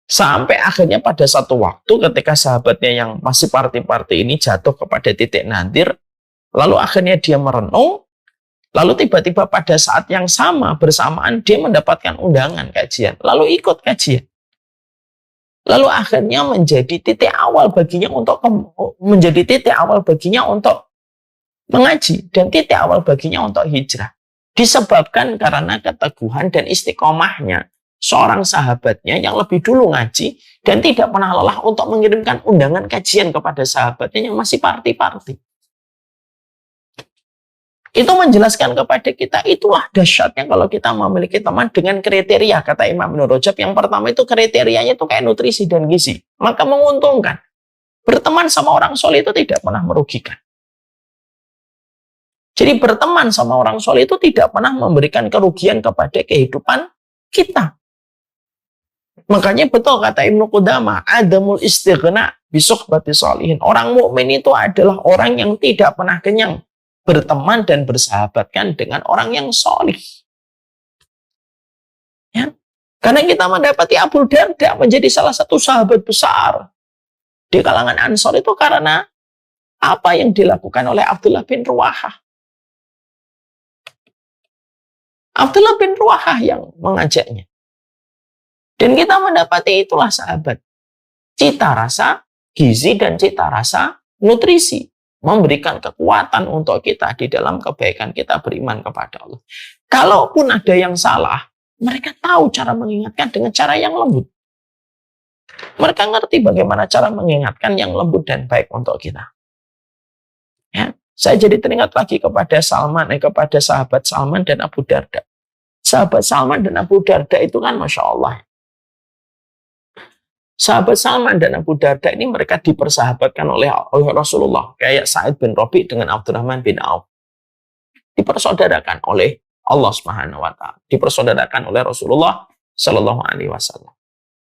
Sampai akhirnya pada satu waktu ketika sahabatnya yang masih party-party ini jatuh kepada titik nadir, lalu akhirnya dia merenung, lalu tiba-tiba pada saat yang sama bersamaan dia mendapatkan undangan kajian, lalu ikut kajian. Lalu akhirnya menjadi titik awal baginya untuk mengaji dan titik awal baginya untuk hijrah. Disebabkan karena keteguhan dan istiqomahnya seorang sahabatnya yang lebih dulu ngaji dan tidak pernah lelah untuk mengirimkan undangan kajian kepada sahabatnya yang masih party-party. Itu menjelaskan kepada kita, itulah dahsyatnya kalau kita memiliki teman dengan kriteria, kata Imam Ibnu Rajab. Yang pertama itu kriterianya itu kayak nutrisi dan gizi. Maka menguntungkan. Berteman sama orang soleh itu tidak pernah merugikan. Jadi berteman sama orang soleh itu tidak pernah memberikan kerugian kepada kehidupan kita. Makanya betul kata Ibnu Qudamah, adamul istighna bisuhbati sholihin. Orang mukmin itu adalah orang yang tidak pernah kenyang berteman dan bersahabatkan dengan orang yang solih. Ya. Karena kita mendapati Abu Darda menjadi salah satu sahabat besar di kalangan Ansor itu karena apa yang dilakukan oleh Abdullah bin Ruwahah. Abdullah bin Ruwahah yang mengajaknya. Dan kita mendapati itulah sahabat. Cita rasa gizi dan cita rasa nutrisi. Memberikan kekuatan untuk kita di dalam kebaikan kita beriman kepada Allah. Kalaupun ada yang salah, mereka tahu cara mengingatkan dengan cara yang lembut. Mereka ngerti bagaimana cara mengingatkan yang lembut dan baik untuk kita. Ya, saya jadi teringat lagi kepada sahabat Salman dan Abu Darda. Sahabat Salman dan Abu Darda itu kan Masya Allah. Sahabat Salman dan Abu Darda ini mereka dipersahabatkan oleh Rasulullah. Kayak Sa'id bin Rabi' dengan Abdurrahman bin Auf. Dipersaudarakan oleh Allah Subhanahu wa Ta'ala. Dipersaudarakan oleh Rasulullah Sallallahu Alaihi Wasallam.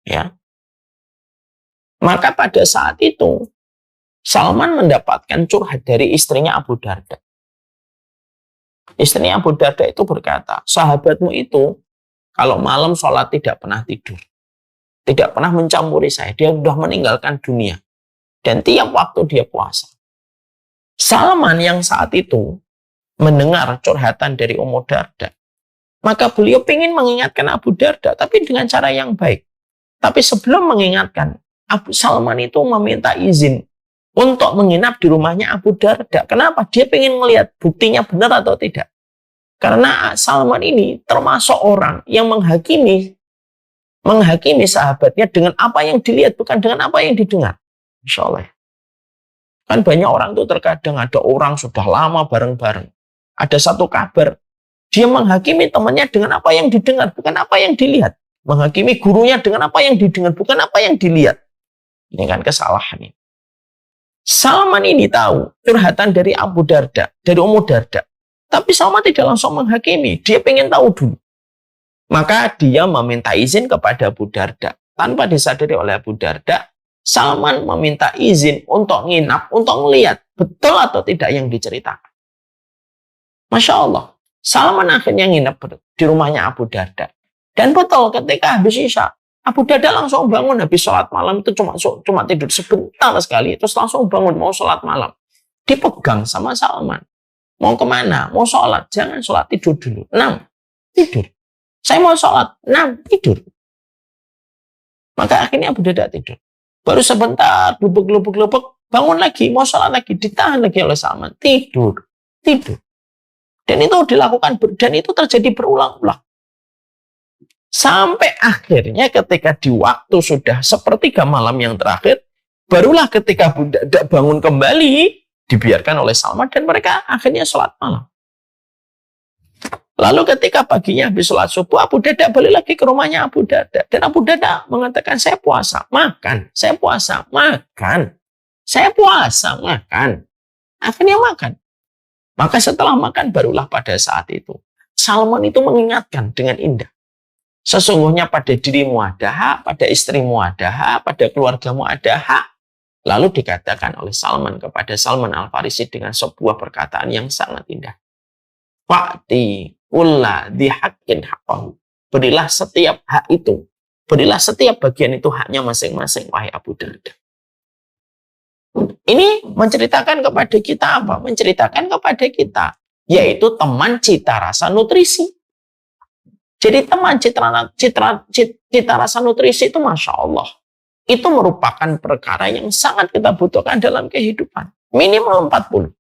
Ya. Maka pada saat itu Salman mendapatkan curhat dari istrinya Abu Darda. Istrinya Abu Darda itu berkata, sahabatmu itu kalau malam sholat tidak pernah tidur. Tidak pernah mencampuri saya. Dia sudah meninggalkan dunia. Dan tiap waktu dia puasa. Salman yang saat itu mendengar curhatan dari Ummu Darda, maka beliau ingin mengingatkan Abu Darda, tapi dengan cara yang baik. Tapi sebelum mengingatkan, Abu Salman itu meminta izin untuk menginap di rumahnya Abu Darda. Kenapa? Dia ingin melihat buktinya benar atau tidak. Karena Salman ini termasuk orang yang menghakimi sahabatnya dengan apa yang dilihat, bukan dengan apa yang didengar. Insya Allah. Kan banyak orang tuh terkadang ada orang sudah lama bareng-bareng. Ada satu kabar, dia menghakimi temannya dengan apa yang didengar, bukan apa yang dilihat. Menghakimi gurunya dengan apa yang didengar, bukan apa yang dilihat. Ini kan kesalahan ini. Salman ini tahu curhatan dari Abu Darda, dari Ummu Darda. Tapi Salman tidak langsung menghakimi, dia pengen tahu dulu. Maka dia meminta izin kepada Abu Darda. Tanpa disadari oleh Abu Darda, Salman meminta izin untuk nginap, untuk melihat betul atau tidak yang diceritakan. Masya Allah, Salman akhirnya nginap di rumahnya Abu Darda. Dan betul ketika habis Isya, Abu Darda langsung bangun habis sholat malam, itu cuma tidur sebentar sekali, terus langsung bangun mau sholat malam. Dipegang sama Salman. Mau kemana? Mau sholat. Jangan sholat, tidur dulu. 6. Tidur. Saya mau sholat. 6. Tidur. Maka akhirnya Abu Darda tidur. Baru sebentar, lubuk-lubuk, bangun lagi, mau sholat lagi, ditahan lagi oleh Salman. Tidur. Tidur. Dan itu dilakukan, dan itu terjadi berulang-ulang. Sampai akhirnya ketika di waktu sudah sepertiga malam yang terakhir, barulah ketika Abu Darda bangun kembali, dibiarkan oleh Salman dan mereka akhirnya sholat malam. Lalu ketika paginya habis sholat subuh, Abu Darda balik lagi ke rumahnya Abu Darda. Dan Abu Darda mengatakan, saya puasa, makan. Saya puasa, makan. Saya puasa, makan. Akhirnya makan. Maka setelah makan, barulah pada saat itu Salman itu mengingatkan dengan indah. Sesungguhnya pada dirimu ada hak, pada istrimu ada hak, pada keluargamu ada hak. Lalu dikatakan oleh Salman kepada Salman Al-Farisi dengan sebuah perkataan yang sangat indah. Fa'ti kulla dihaqqin haqqahu. Berilah setiap hak itu. Berilah setiap bagian itu haknya masing-masing, wahai Abu Darda. Ini menceritakan kepada kita apa? Menceritakan kepada kita, yaitu teman cita rasa nutrisi. Jadi teman cita rasa nutrisi itu Masya Allah. Itu merupakan perkara yang sangat kita butuhkan dalam kehidupan. Minimal 40.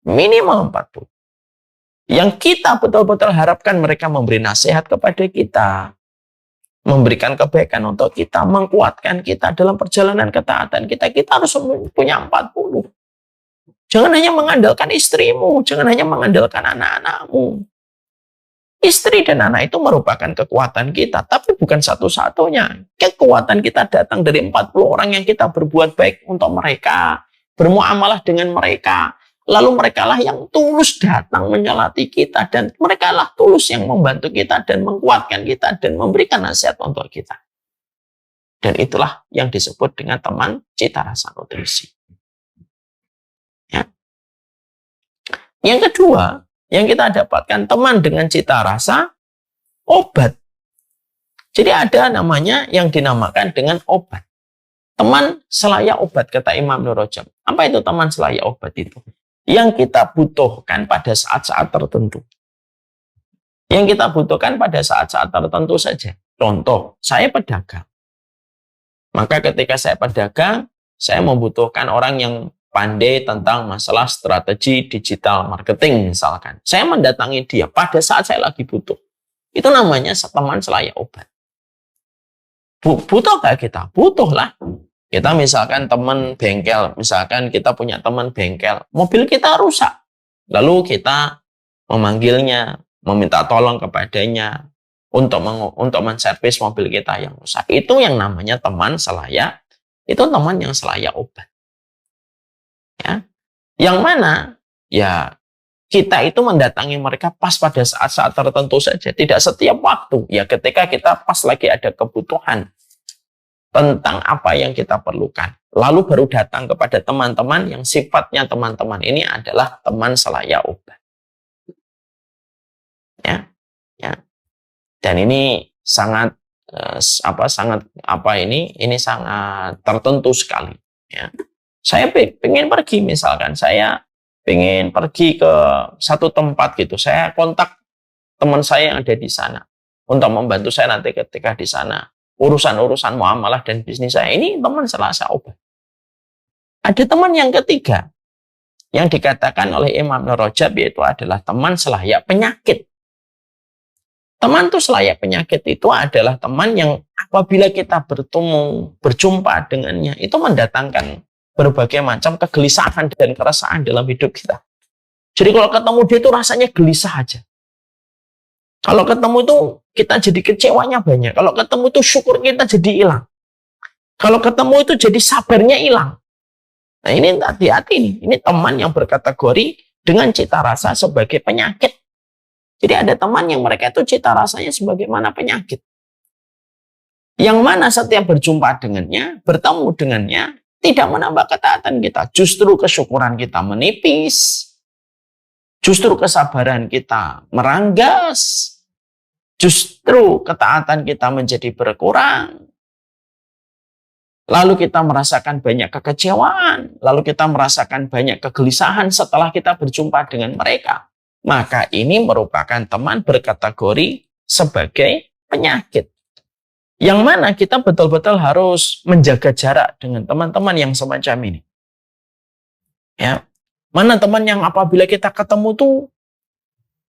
Minimal 40. Yang kita betul-betul harapkan mereka memberi nasihat kepada kita. Memberikan kebaikan untuk kita. Menguatkan kita dalam perjalanan ketaatan kita. Kita harus punya 40. Jangan hanya mengandalkan istrimu. Jangan hanya mengandalkan anak-anakmu. Istri dan anak itu merupakan kekuatan kita, tapi bukan satu-satunya. Kekuatan kita datang dari 40 orang yang kita berbuat baik untuk mereka, bermuamalah dengan mereka. Lalu mereka lah yang tulus datang menyelati kita, dan mereka lah tulus yang membantu kita dan menguatkan kita dan memberikan nasihat untuk kita. Dan itulah yang disebut dengan teman cita rasa nutrisi. Ya. Yang kedua, yang kita dapatkan teman dengan cita rasa obat. Jadi ada namanya yang dinamakan dengan obat. Teman selayak obat, kata Imam Ibnu Rajab. Apa itu teman selayak obat itu? Yang kita butuhkan pada saat-saat tertentu. Yang kita butuhkan pada saat-saat tertentu saja. Contoh, saya pedagang. Maka ketika saya pedagang, saya membutuhkan orang yang pandai tentang masalah strategi digital marketing misalkan. Saya mendatangi dia pada saat saya lagi butuh. Itu namanya teman selayak obat. Butuh gak kita? Butuh lah. Kita misalkan teman bengkel, misalkan kita punya teman bengkel, mobil kita rusak. Lalu kita memanggilnya, meminta tolong kepadanya untuk menservis mobil kita yang rusak. Itu yang namanya teman selayak, itu teman yang selayak obat. Ya. Yang mana ya kita itu mendatangi mereka pas pada saat-saat tertentu saja, tidak setiap waktu. Ya ketika kita pas lagi ada kebutuhan tentang apa yang kita perlukan, lalu baru datang kepada teman-teman yang sifatnya teman-teman ini adalah teman selayak obat. Ya, ya. Dan ini sangat ini sangat tertentu sekali. Ya. Saya pengen pergi misalkan, saya pengen pergi ke satu tempat gitu, saya kontak teman saya yang ada di sana untuk membantu saya nanti ketika di sana urusan-urusan muamalah dan bisnis saya. Ini teman selasa obat. Ada teman yang ketiga yang dikatakan oleh Imam Ibnu Rajab, yaitu adalah teman selayak penyakit. Teman itu selayak penyakit itu adalah teman yang apabila kita berjumpa dengannya, itu mendatangkan berbagai macam kegelisahan dan keresahan dalam hidup kita. Jadi kalau ketemu dia itu rasanya gelisah aja. Kalau ketemu itu kita jadi kecewanya banyak. Kalau ketemu itu syukur kita jadi hilang. Kalau ketemu itu jadi sabarnya hilang. Nah ini hati-hati nih. Ini teman yang berkategori dengan cita rasa sebagai penyakit. Jadi ada teman yang mereka itu cita rasanya sebagaimana penyakit. Yang mana setiap berjumpa dengannya, bertemu dengannya, tidak menambah ketaatan kita. Justru kesyukuran kita menipis. Justru kesabaran kita meranggas. Justru ketaatan kita menjadi berkurang. Lalu kita merasakan banyak kekecewaan. Lalu kita merasakan banyak kegelisahan setelah kita berjumpa dengan mereka. Maka ini merupakan teman berkategori sebagai penyakit. Yang mana kita betul-betul harus menjaga jarak dengan teman-teman yang semacam ini. Ya, mana teman yang apabila kita ketemu tuh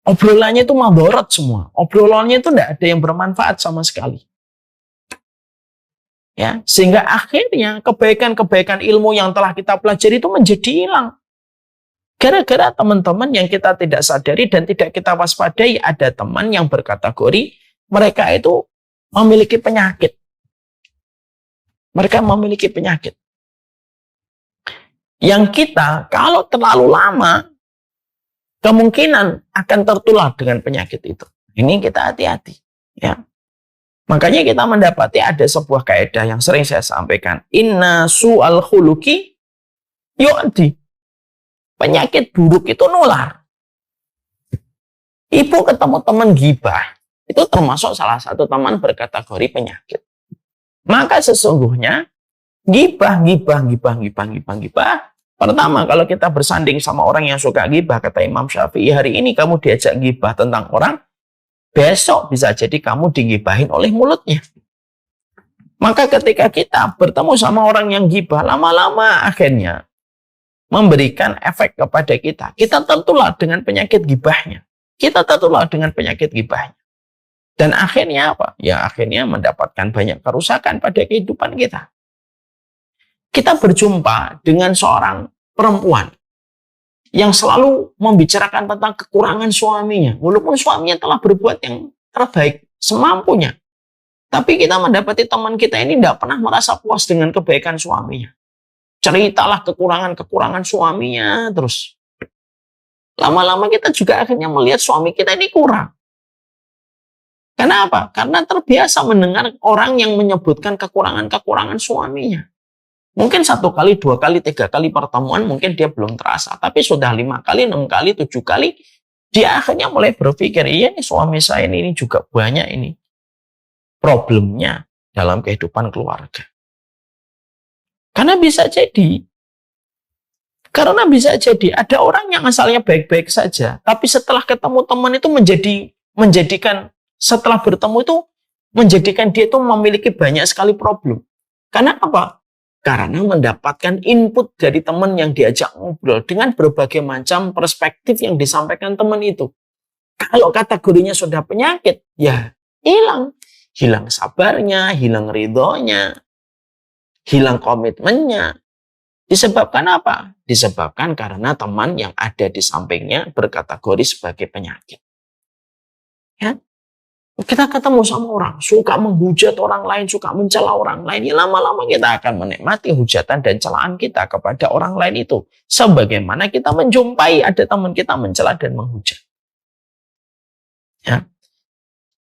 obrolannya itu madharat semua. Obrolannya itu tidak ada yang bermanfaat sama sekali. Ya, sehingga akhirnya kebaikan-kebaikan ilmu yang telah kita pelajari itu menjadi hilang. Gara-gara teman-teman yang kita tidak sadari dan tidak kita waspadai, ada teman yang berkategori mereka itu memiliki penyakit. Mereka memiliki penyakit. Yang kita kalau terlalu lama kemungkinan akan tertular dengan penyakit itu. Ini kita hati-hati, ya. Makanya kita mendapati ada sebuah kaidah yang sering saya sampaikan. Inna su'al khuluqi yu'di. Penyakit buruk itu nular. Ibu ketemu teman gibah, itu termasuk salah satu teman berkategori penyakit. Maka sesungguhnya gibah. Pertama, kalau kita bersanding sama orang yang suka gibah, kata Imam Syafi'i, hari ini kamu diajak gibah tentang orang, besok bisa jadi kamu digibahin oleh mulutnya. Maka ketika kita bertemu sama orang yang gibah, lama-lama akhirnya memberikan efek kepada kita. Kita tertular dengan penyakit gibahnya. Dan akhirnya apa? Ya akhirnya mendapatkan banyak kerusakan pada kehidupan kita. Kita berjumpa dengan seorang perempuan yang selalu membicarakan tentang kekurangan suaminya. Walaupun suaminya telah berbuat yang terbaik semampunya. Tapi kita mendapati teman kita ini tidak pernah merasa puas dengan kebaikan suaminya. Ceritalah kekurangan-kekurangan suaminya terus. Lama-lama kita juga akhirnya melihat suami kita ini kurang. Kenapa? Karena terbiasa mendengar orang yang menyebutkan kekurangan-kekurangan suaminya. Mungkin 1 kali, 2 kali, 3 kali pertemuan mungkin dia belum terasa. Tapi sudah 5 kali, 6 kali, 7 kali, dia akhirnya mulai berpikir, iya nih suami saya ini juga banyak ini problemnya dalam kehidupan keluarga. Karena bisa jadi ada orang yang asalnya baik-baik saja, tapi setelah ketemu teman itu setelah bertemu itu menjadikan dia itu memiliki banyak sekali problem. Karena apa? Karena mendapatkan input dari teman yang diajak ngobrol dengan berbagai macam perspektif yang disampaikan teman itu. Kalau kategorinya sudah penyakit, ya hilang sabarnya, hilang ridhonya, hilang komitmennya. Disebabkan apa? Disebabkan karena teman yang ada di sampingnya berkategori sebagai penyakit. Ya. Kita ketemu sama orang, suka menghujat orang lain, suka mencela orang lain. Ya, lama-lama kita akan menikmati hujatan dan celaan kita kepada orang lain itu. Sebagaimana kita menjumpai ada teman kita mencela dan menghujat. Ya.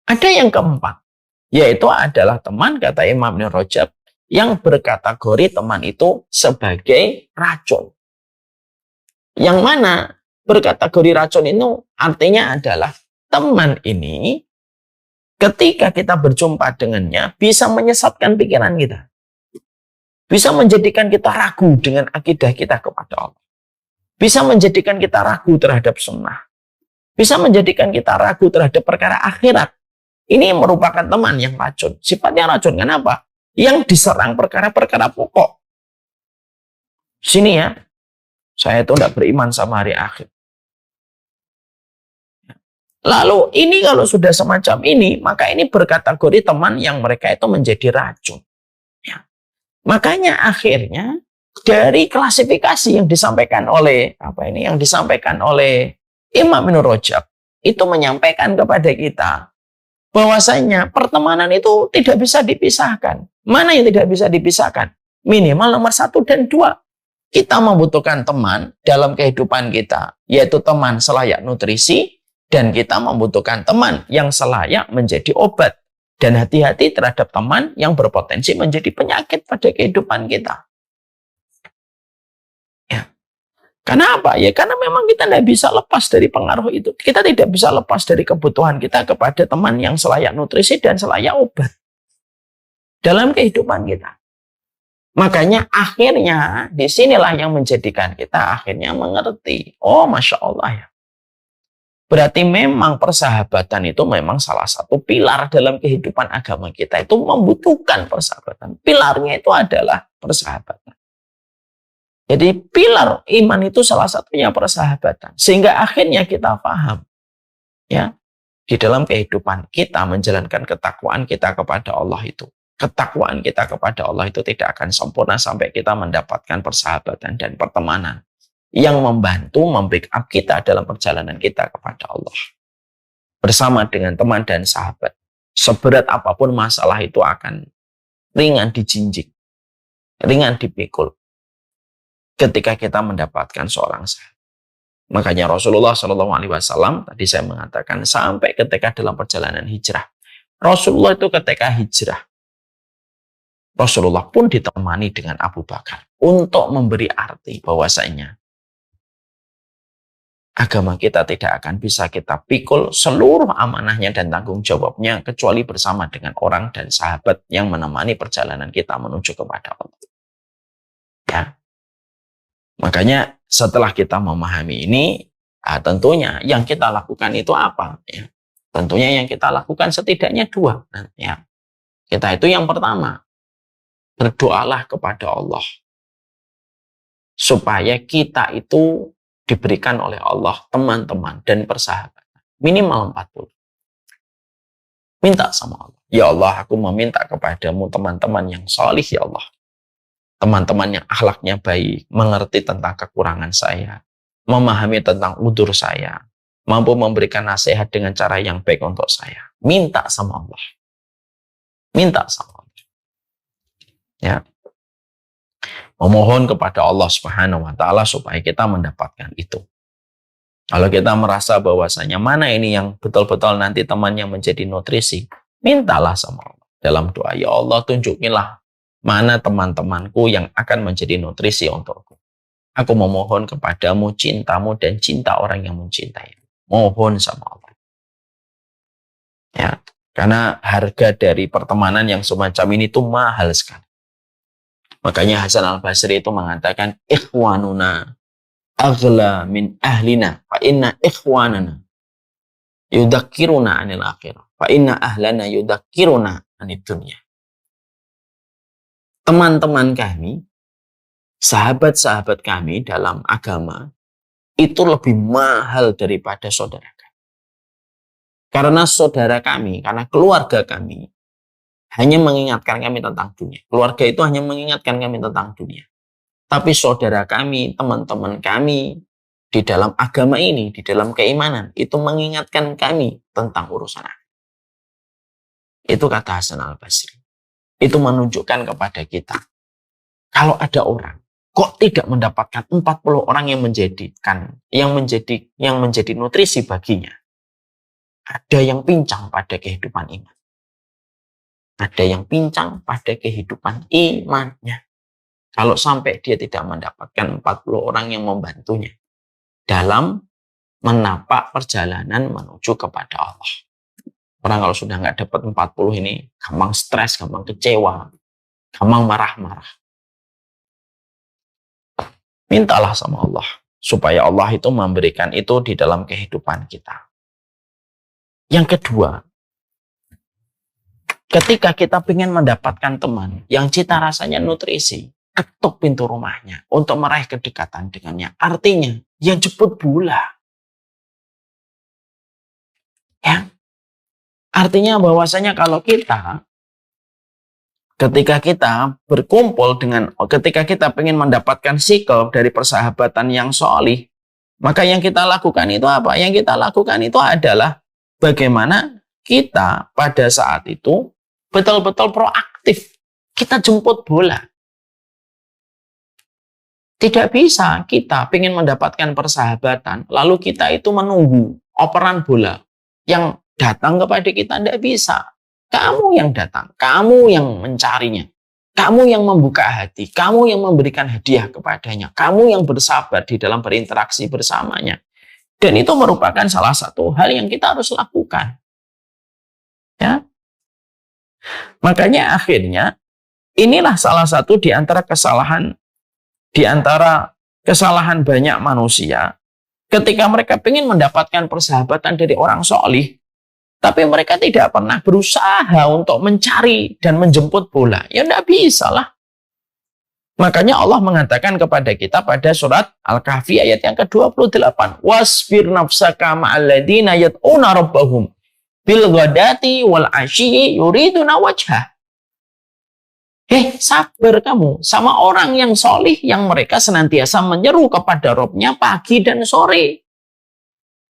Ada yang keempat, yaitu adalah teman, kata Imam Ibnu Rajab, yang berkategori teman itu sebagai racun. Yang mana berkategori racun itu artinya adalah teman ini ketika kita berjumpa dengannya bisa menyesatkan pikiran kita. Bisa menjadikan kita ragu dengan akidah kita kepada Allah. bisa menjadikan kita ragu terhadap sunnah, bisa menjadikan kita ragu terhadap perkara akhirat. Ini merupakan teman yang racun. Sifatnya racun. Kenapa? Yang diserang perkara-perkara pokok. Sini ya, saya itu tidak beriman sama hari akhir. Lalu ini kalau sudah semacam ini, maka ini berkategori teman yang mereka itu menjadi racun. Ya. Makanya akhirnya dari klasifikasi yang disampaikan oleh Imam Ibnu Rajab itu menyampaikan kepada kita bahwasanya pertemanan itu tidak bisa dipisahkan. Mana yang tidak bisa dipisahkan? Minimal nomor 1 dan 2. Kita membutuhkan teman dalam kehidupan kita, yaitu teman selayak nutrisi, dan kita membutuhkan teman yang selayak menjadi obat. Dan hati-hati terhadap teman yang berpotensi menjadi penyakit pada kehidupan kita. Ya. Kenapa? Ya karena memang kita tidak bisa lepas dari pengaruh itu. Kita tidak bisa lepas dari kebutuhan kita kepada teman yang selayak nutrisi dan selayak obat dalam kehidupan kita. Makanya akhirnya disinilah yang menjadikan kita akhirnya mengerti. Oh, Masya Allah ya. Berarti memang persahabatan itu memang salah satu pilar dalam kehidupan agama kita. Itu membutuhkan persahabatan. Pilarnya itu adalah persahabatan. Jadi pilar iman itu salah satunya persahabatan. Sehingga akhirnya kita paham. Ya, di dalam kehidupan kita menjalankan ketakwaan kita kepada Allah itu. Ketakwaan kita kepada Allah itu tidak akan sempurna sampai kita mendapatkan persahabatan dan pertemanan yang membantu membackup kita dalam perjalanan kita kepada Allah. Bersama dengan teman dan sahabat. Seberat apapun masalah itu akan ringan dijinjing, ringan dipikul ketika kita mendapatkan seorang sahabat. Makanya Rasulullah SAW tadi saya mengatakan sampai ketika dalam perjalanan hijrah. Rasulullah itu ketika hijrah, Rasulullah pun ditemani dengan Abu Bakar untuk memberi arti bahwasanya agama kita tidak akan bisa kita pikul seluruh amanahnya dan tanggung jawabnya kecuali bersama dengan orang dan sahabat yang menemani perjalanan kita menuju kepada Allah. Ya. Makanya setelah kita memahami ini, tentunya yang kita lakukan itu apa? Ya. Tentunya yang kita lakukan setidaknya 2. Ya. Kita itu yang pertama, berdoalah kepada Allah supaya kita itu diberikan oleh Allah teman-teman dan persahabatan. Minimal 40. Minta sama Allah. Ya Allah, aku meminta kepadamu teman-teman yang salih ya Allah. Teman-teman yang akhlaknya baik, mengerti tentang kekurangan saya, memahami tentang udzur saya, mampu memberikan nasihat dengan cara yang baik untuk saya. Minta sama Allah. Minta sama Allah. Ya. Memohon kepada Allah Subhanahu wa Ta'ala supaya kita mendapatkan itu. Kalau kita merasa bahwasanya mana ini yang betul-betul nanti teman yang menjadi nutrisi, mintalah sama Allah dalam doa. Ya Allah, tunjukilah mana teman-temanku yang akan menjadi nutrisi untukku. Aku memohon kepadamu cintamu dan cinta orang yang mencintai. Mohon sama Allah. Ya, karena harga dari pertemanan yang semacam ini itu mahal sekali. Makanya Hasan Al-Basri itu mengatakan ikhwanuna aghla min ahlina fa inna ikhwanana yudakkiruna anil akhirah fa inna ahlana yudakkiruna anid dunya. Teman-teman kami, sahabat-sahabat kami dalam agama itu lebih mahal daripada saudara kami. Karena saudara kami, karena keluarga kami hanya mengingatkan kami tentang dunia. Keluarga itu hanya mengingatkan kami tentang dunia. Tapi saudara kami, teman-teman kami, di dalam agama ini, di dalam keimanan, itu mengingatkan kami tentang urusan akhirat. Itu kata Hasan Al-Basri. Itu menunjukkan kepada kita, kalau ada orang, kok tidak mendapatkan 40 orang yang menjadi nutrisi baginya. Ada yang pincang pada kehidupan iman. Ada yang pincang pada kehidupan imannya. Kalau sampai dia tidak mendapatkan 40 orang yang membantunya dalam menapak perjalanan menuju kepada Allah. Orang kalau sudah nggak dapat 40 ini gampang stres, gampang kecewa, gampang marah-marah. Mintalah sama Allah supaya Allah itu memberikan itu di dalam kehidupan kita. Yang kedua, ketika kita ingin mendapatkan teman yang cita rasanya nutrisi, ketuk pintu rumahnya untuk meraih kedekatan dengannya. Artinya, ya jemput bola. Ya. Artinya bahwasanya kalau kita, ketika kita berkumpul ketika kita ingin mendapatkan sikap dari persahabatan yang sholih, maka yang kita lakukan itu apa? Yang kita lakukan itu adalah bagaimana kita pada saat itu betul-betul proaktif. Kita jemput bola. Tidak bisa kita ingin mendapatkan persahabatan, lalu kita itu menunggu operan bola yang datang kepada kita. Tidak bisa. Kamu yang datang, kamu yang mencarinya, kamu yang membuka hati, kamu yang memberikan hadiah kepadanya, kamu yang bersabar di dalam berinteraksi bersamanya. Dan itu merupakan salah satu hal yang kita harus lakukan. Ya. Makanya akhirnya inilah salah satu di antara kesalahan banyak manusia ketika mereka ingin mendapatkan persahabatan dari orang sholih, tapi mereka tidak pernah berusaha untuk mencari dan menjemput bola. Ya tidak bisa lah. Makanya Allah mengatakan kepada kita pada surat Al-Kahfi ayat yang ke-28. Wasbir nafsaka ma'alladina yad'una rabbahum bil ghadati wal asyi yuriduna wajhah. Sabar kamu sama orang yang solih yang mereka senantiasa menyeru kepada Rabb-nya pagi dan sore.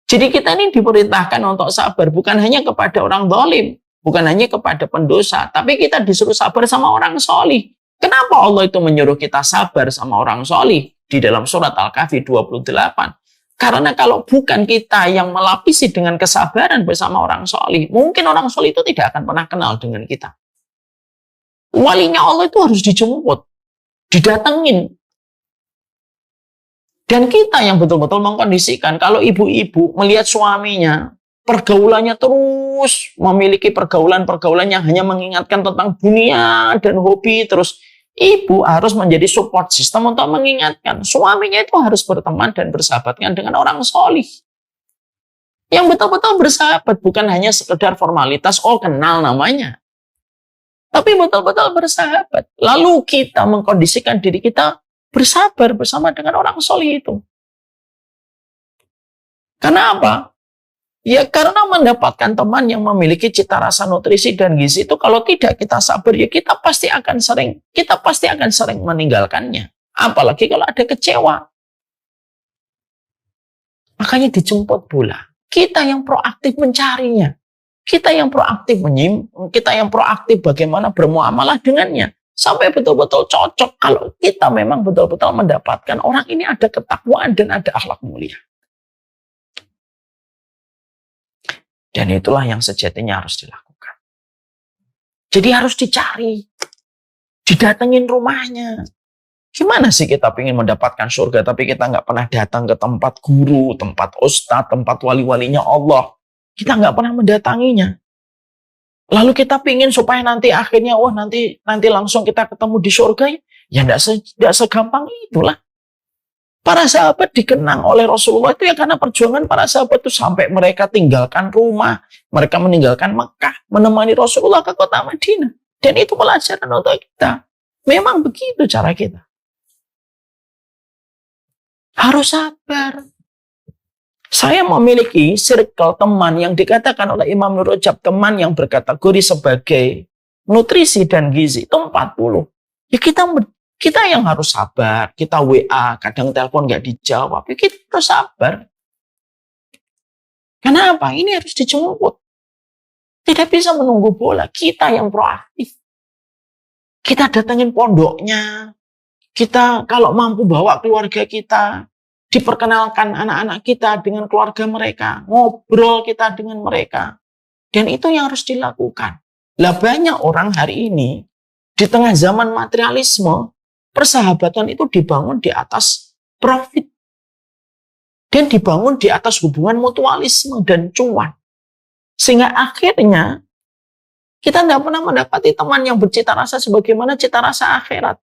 Jadi kita ini diperintahkan untuk sabar bukan hanya kepada orang zalim, bukan hanya kepada pendosa, tapi kita disuruh sabar sama orang solih. Kenapa Allah itu menyuruh kita sabar sama orang solih? Di dalam surat Al-Kahfi 28. Karena kalau bukan kita yang melapisi dengan kesabaran bersama orang solih, mungkin orang solih itu tidak akan pernah kenal dengan kita. Walinya Allah itu harus dijemput, didatengin. Dan kita yang betul-betul mengkondisikan, kalau ibu-ibu melihat suaminya, pergaulannya terus memiliki pergaulan-pergaulan yang hanya mengingatkan tentang dunia dan hobi, terus ibu harus menjadi support system untuk mengingatkan. Suaminya itu harus berteman dan bersahabatkan dengan orang solih. Yang betul-betul bersahabat, bukan hanya sekedar formalitas, kenal namanya. Tapi betul-betul bersahabat. Lalu kita mengkondisikan diri kita bersabar bersama dengan orang solih itu. Karena apa? Ya karena mendapatkan teman yang memiliki cita rasa nutrisi dan gizi itu kalau tidak kita sabar ya kita pasti akan sering meninggalkannya. Apalagi kalau ada kecewa. Makanya dijemput bola. Kita yang proaktif mencarinya. Kita yang proaktif kita yang proaktif bagaimana bermuamalah dengannya. Sampai betul-betul cocok kalau kita memang betul-betul mendapatkan orang ini ada ketakwaan dan ada akhlak mulia. Dan itulah yang sejatinya harus dilakukan. Jadi harus dicari. Didatengin rumahnya. Gimana sih kita ingin mendapatkan surga tapi kita nggak pernah datang ke tempat guru, tempat ustadz, tempat wali-walinya Allah. Kita nggak pernah mendatanginya. Lalu kita pingin supaya nanti akhirnya, nanti langsung kita ketemu di surga. Ya tidak segampang itulah. Para sahabat dikenang oleh Rasulullah itu ya karena perjuangan para sahabat itu sampai mereka tinggalkan rumah. Mereka meninggalkan Mekah, menemani Rasulullah ke kota Madinah. Dan itu pelajaran untuk kita. Memang begitu cara kita. Harus sabar. Saya memiliki circle teman yang dikatakan oleh Imam Nur Rajab teman yang berkategori sebagai nutrisi dan gizi itu 40. Ya kita yang harus sabar. Kita WA, kadang telepon nggak dijawab. Ya kita harus sabar. Kenapa? Ini harus dijemput. Tidak bisa menunggu bola. Kita yang proaktif. Kita datengin pondoknya. Kita kalau mampu bawa keluarga kita. Diperkenalkan anak-anak kita dengan keluarga mereka. Ngobrol kita dengan mereka. Dan itu yang harus dilakukan. Lah banyak orang hari ini, di tengah zaman materialisme, persahabatan itu dibangun di atas profit. Dan dibangun di atas hubungan mutualisme dan cuan. Sehingga akhirnya, kita tidak pernah mendapati teman yang bercita rasa sebagaimana cita rasa akhirat.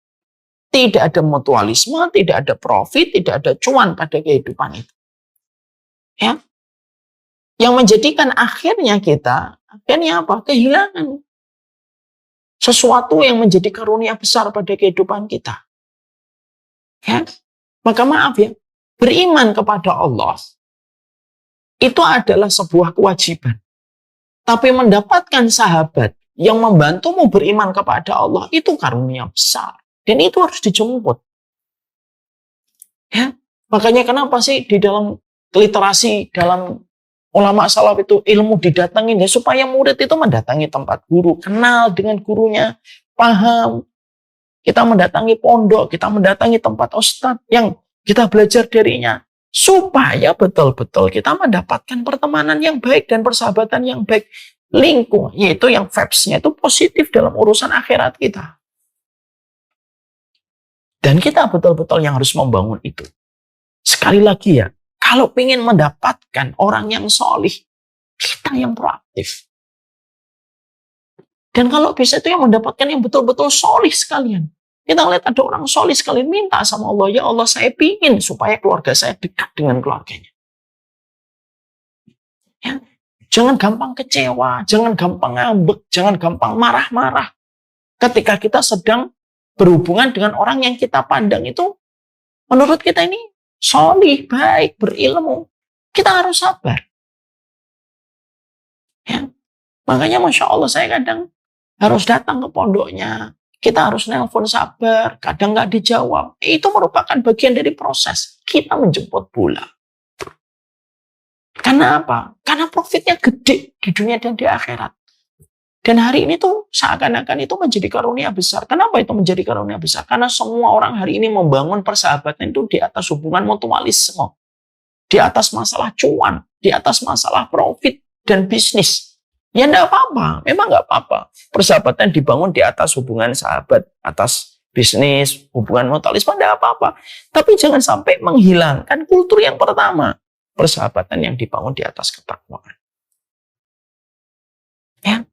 Tidak ada mutualisme, tidak ada profit, tidak ada cuan pada kehidupan itu. Ya. Yang menjadikan akhirnya apa? Kehilangan sesuatu yang menjadi karunia besar pada kehidupan kita. Ya. Maka maaf ya, beriman kepada Allah itu adalah sebuah kewajiban. Tapi mendapatkan sahabat yang membantumu beriman kepada Allah itu karunia besar. Dan itu harus dijemput. Ya. Makanya kenapa sih di dalam literasi, dalam ulama salaf itu ilmu didatangin ya supaya murid itu mendatangi tempat guru, kenal dengan gurunya, paham. Kita mendatangi pondok, kita mendatangi tempat ustadz yang kita belajar darinya. Supaya betul-betul kita mendapatkan pertemanan yang baik dan persahabatan yang baik. Lingkungan, yaitu yang vibes-nya itu positif dalam urusan akhirat kita. Dan kita betul-betul yang harus membangun itu. Sekali lagi ya, kalau ingin mendapatkan orang yang solih, kita yang proaktif. Dan kalau bisa itu yang mendapatkan yang betul-betul solih sekalian. Kita lihat ada orang solih sekalian, minta sama Allah, ya Allah saya pingin supaya keluarga saya dekat dengan keluarganya. Ya. Jangan gampang kecewa, jangan gampang ngambek, jangan gampang marah-marah. Ketika kita sedang berhubungan dengan orang yang kita pandang itu, menurut kita ini solih, baik, berilmu. Kita harus sabar. Ya. Makanya Masya Allah saya kadang harus datang ke pondoknya. Kita harus nelpon sabar, kadang nggak dijawab. Itu merupakan bagian dari proses. Kita menjemput bola. Karena apa? Karena profitnya gede di dunia dan di akhirat. Dan hari ini tuh seakan-akan itu menjadi karunia besar. Kenapa itu menjadi karunia besar? Karena semua orang hari ini membangun persahabatan itu di atas hubungan mutualisme. Di atas masalah cuan, di atas masalah profit dan bisnis. Ya enggak apa-apa, memang enggak apa-apa. Persahabatan dibangun di atas hubungan sahabat, atas bisnis, hubungan mutualisme, enggak apa-apa. Tapi jangan sampai menghilangkan kultur yang pertama. Persahabatan yang dibangun di atas ketakwaan. Ya.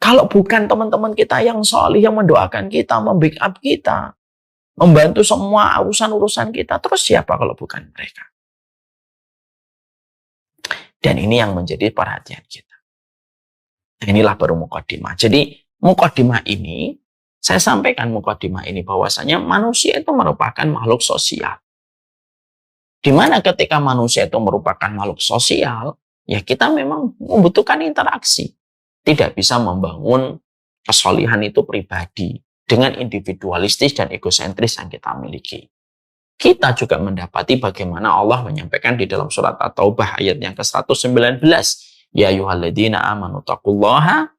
Kalau bukan teman-teman kita yang solih, yang mendoakan kita, membackup kita, membantu semua urusan-urusan kita, terus siapa kalau bukan mereka? Dan ini yang menjadi perhatian kita. Inilah baru muqaddimah. Jadi muqaddimah ini, saya sampaikan muqaddimah ini bahwasanya manusia itu merupakan makhluk sosial. Di mana ketika manusia itu merupakan makhluk sosial, ya kita memang membutuhkan interaksi. Tidak bisa membangun kesolihan itu pribadi dengan individualistis dan egosentris yang kita miliki. Kita juga mendapati bagaimana Allah menyampaikan di dalam surat At-Taubah ayat yang ke-119. Ya ayyuhalladzina amanu taqullaha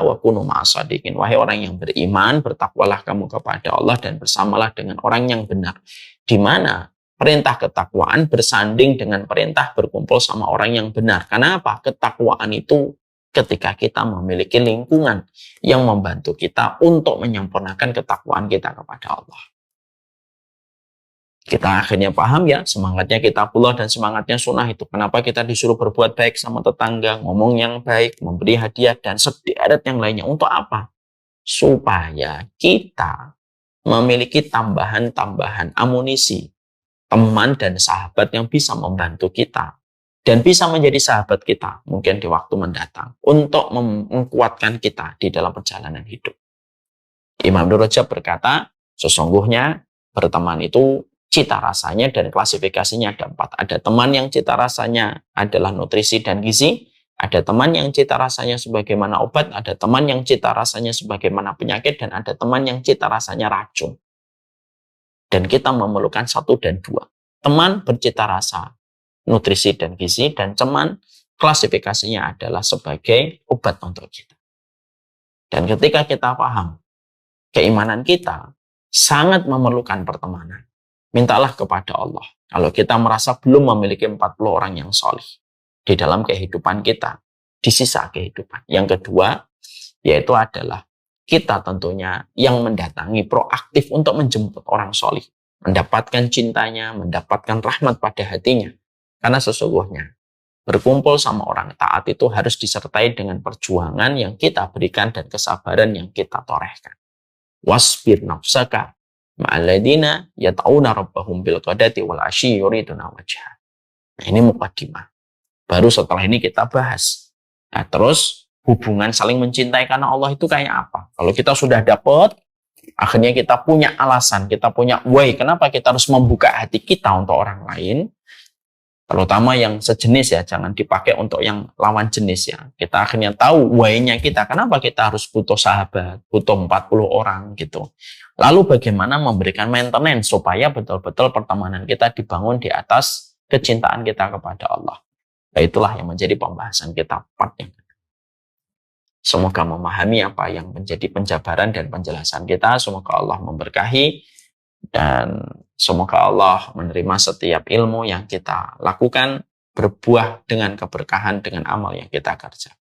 wa kunu ma'as-shadiqin. Wahai orang yang beriman, bertakwalah kamu kepada Allah dan bersamalah dengan orang yang benar. Di mana perintah ketakwaan bersanding dengan perintah berkumpul sama orang yang benar. Karena apa? Ketakwaan itu ketika kita memiliki lingkungan yang membantu kita untuk menyempurnakan ketakwaan kita kepada Allah. Kita akhirnya paham ya, semangatnya kitabullah dan semangatnya sunnah itu. Kenapa kita disuruh berbuat baik sama tetangga, ngomong yang baik, memberi hadiah, dan sederet yang lainnya. Untuk apa? Supaya kita memiliki tambahan-tambahan amunisi, teman dan sahabat yang bisa membantu kita dan bisa menjadi sahabat kita mungkin di waktu mendatang untuk menguatkan kita di dalam perjalanan hidup. Imam Ibnu Rajab berkata, sesungguhnya berteman itu cita rasanya dan klasifikasinya ada 4. Ada teman yang cita rasanya adalah nutrisi dan gizi, ada teman yang cita rasanya sebagaimana obat, ada teman yang cita rasanya sebagaimana penyakit, dan ada teman yang cita rasanya racun. Dan kita memerlukan 1 dan 2. Teman bercita rasa nutrisi dan gizi, dan teman klasifikasinya adalah sebagai obat untuk kita. Dan ketika kita paham keimanan kita sangat memerlukan pertemanan, mintalah kepada Allah. Kalau kita merasa belum memiliki 40 orang yang solih di dalam kehidupan kita, di sisa kehidupan. Yang kedua, yaitu adalah kita tentunya yang mendatangi proaktif untuk menjemput orang solih, mendapatkan cintanya, mendapatkan rahmat pada hatinya. Karena sesungguhnya Berkumpul sama orang taat itu harus disertai dengan perjuangan yang kita berikan dan kesabaran yang kita torehkan. Wasbir nafsaka ma'alladina yata'una rabbahum bil qadati wal asyi yuriduna wajhah. Nah, ini muqaddimah. Baru setelah ini kita bahas. Nah, terus hubungan saling mencintai karena Allah itu kayak apa? Kalau kita sudah dapat, akhirnya kita punya alasan, kita punya why, kenapa kita harus membuka hati kita untuk orang lain, terutama yang sejenis ya, jangan dipakai untuk yang lawan jenis ya. Kita akhirnya tahu why-nya kita, kenapa kita harus butuh sahabat, butuh 40 orang gitu. Lalu bagaimana memberikan maintenance supaya betul-betul pertemanan kita dibangun di atas kecintaan kita kepada Allah. Nah, itulah yang menjadi pembahasan kita part yang kedua. Semoga memahami apa yang menjadi penjabaran dan penjelasan kita. Semoga Allah memberkahi dan semoga Allah menerima setiap ilmu yang kita lakukan berbuah dengan keberkahan dengan amal yang kita kerjakan.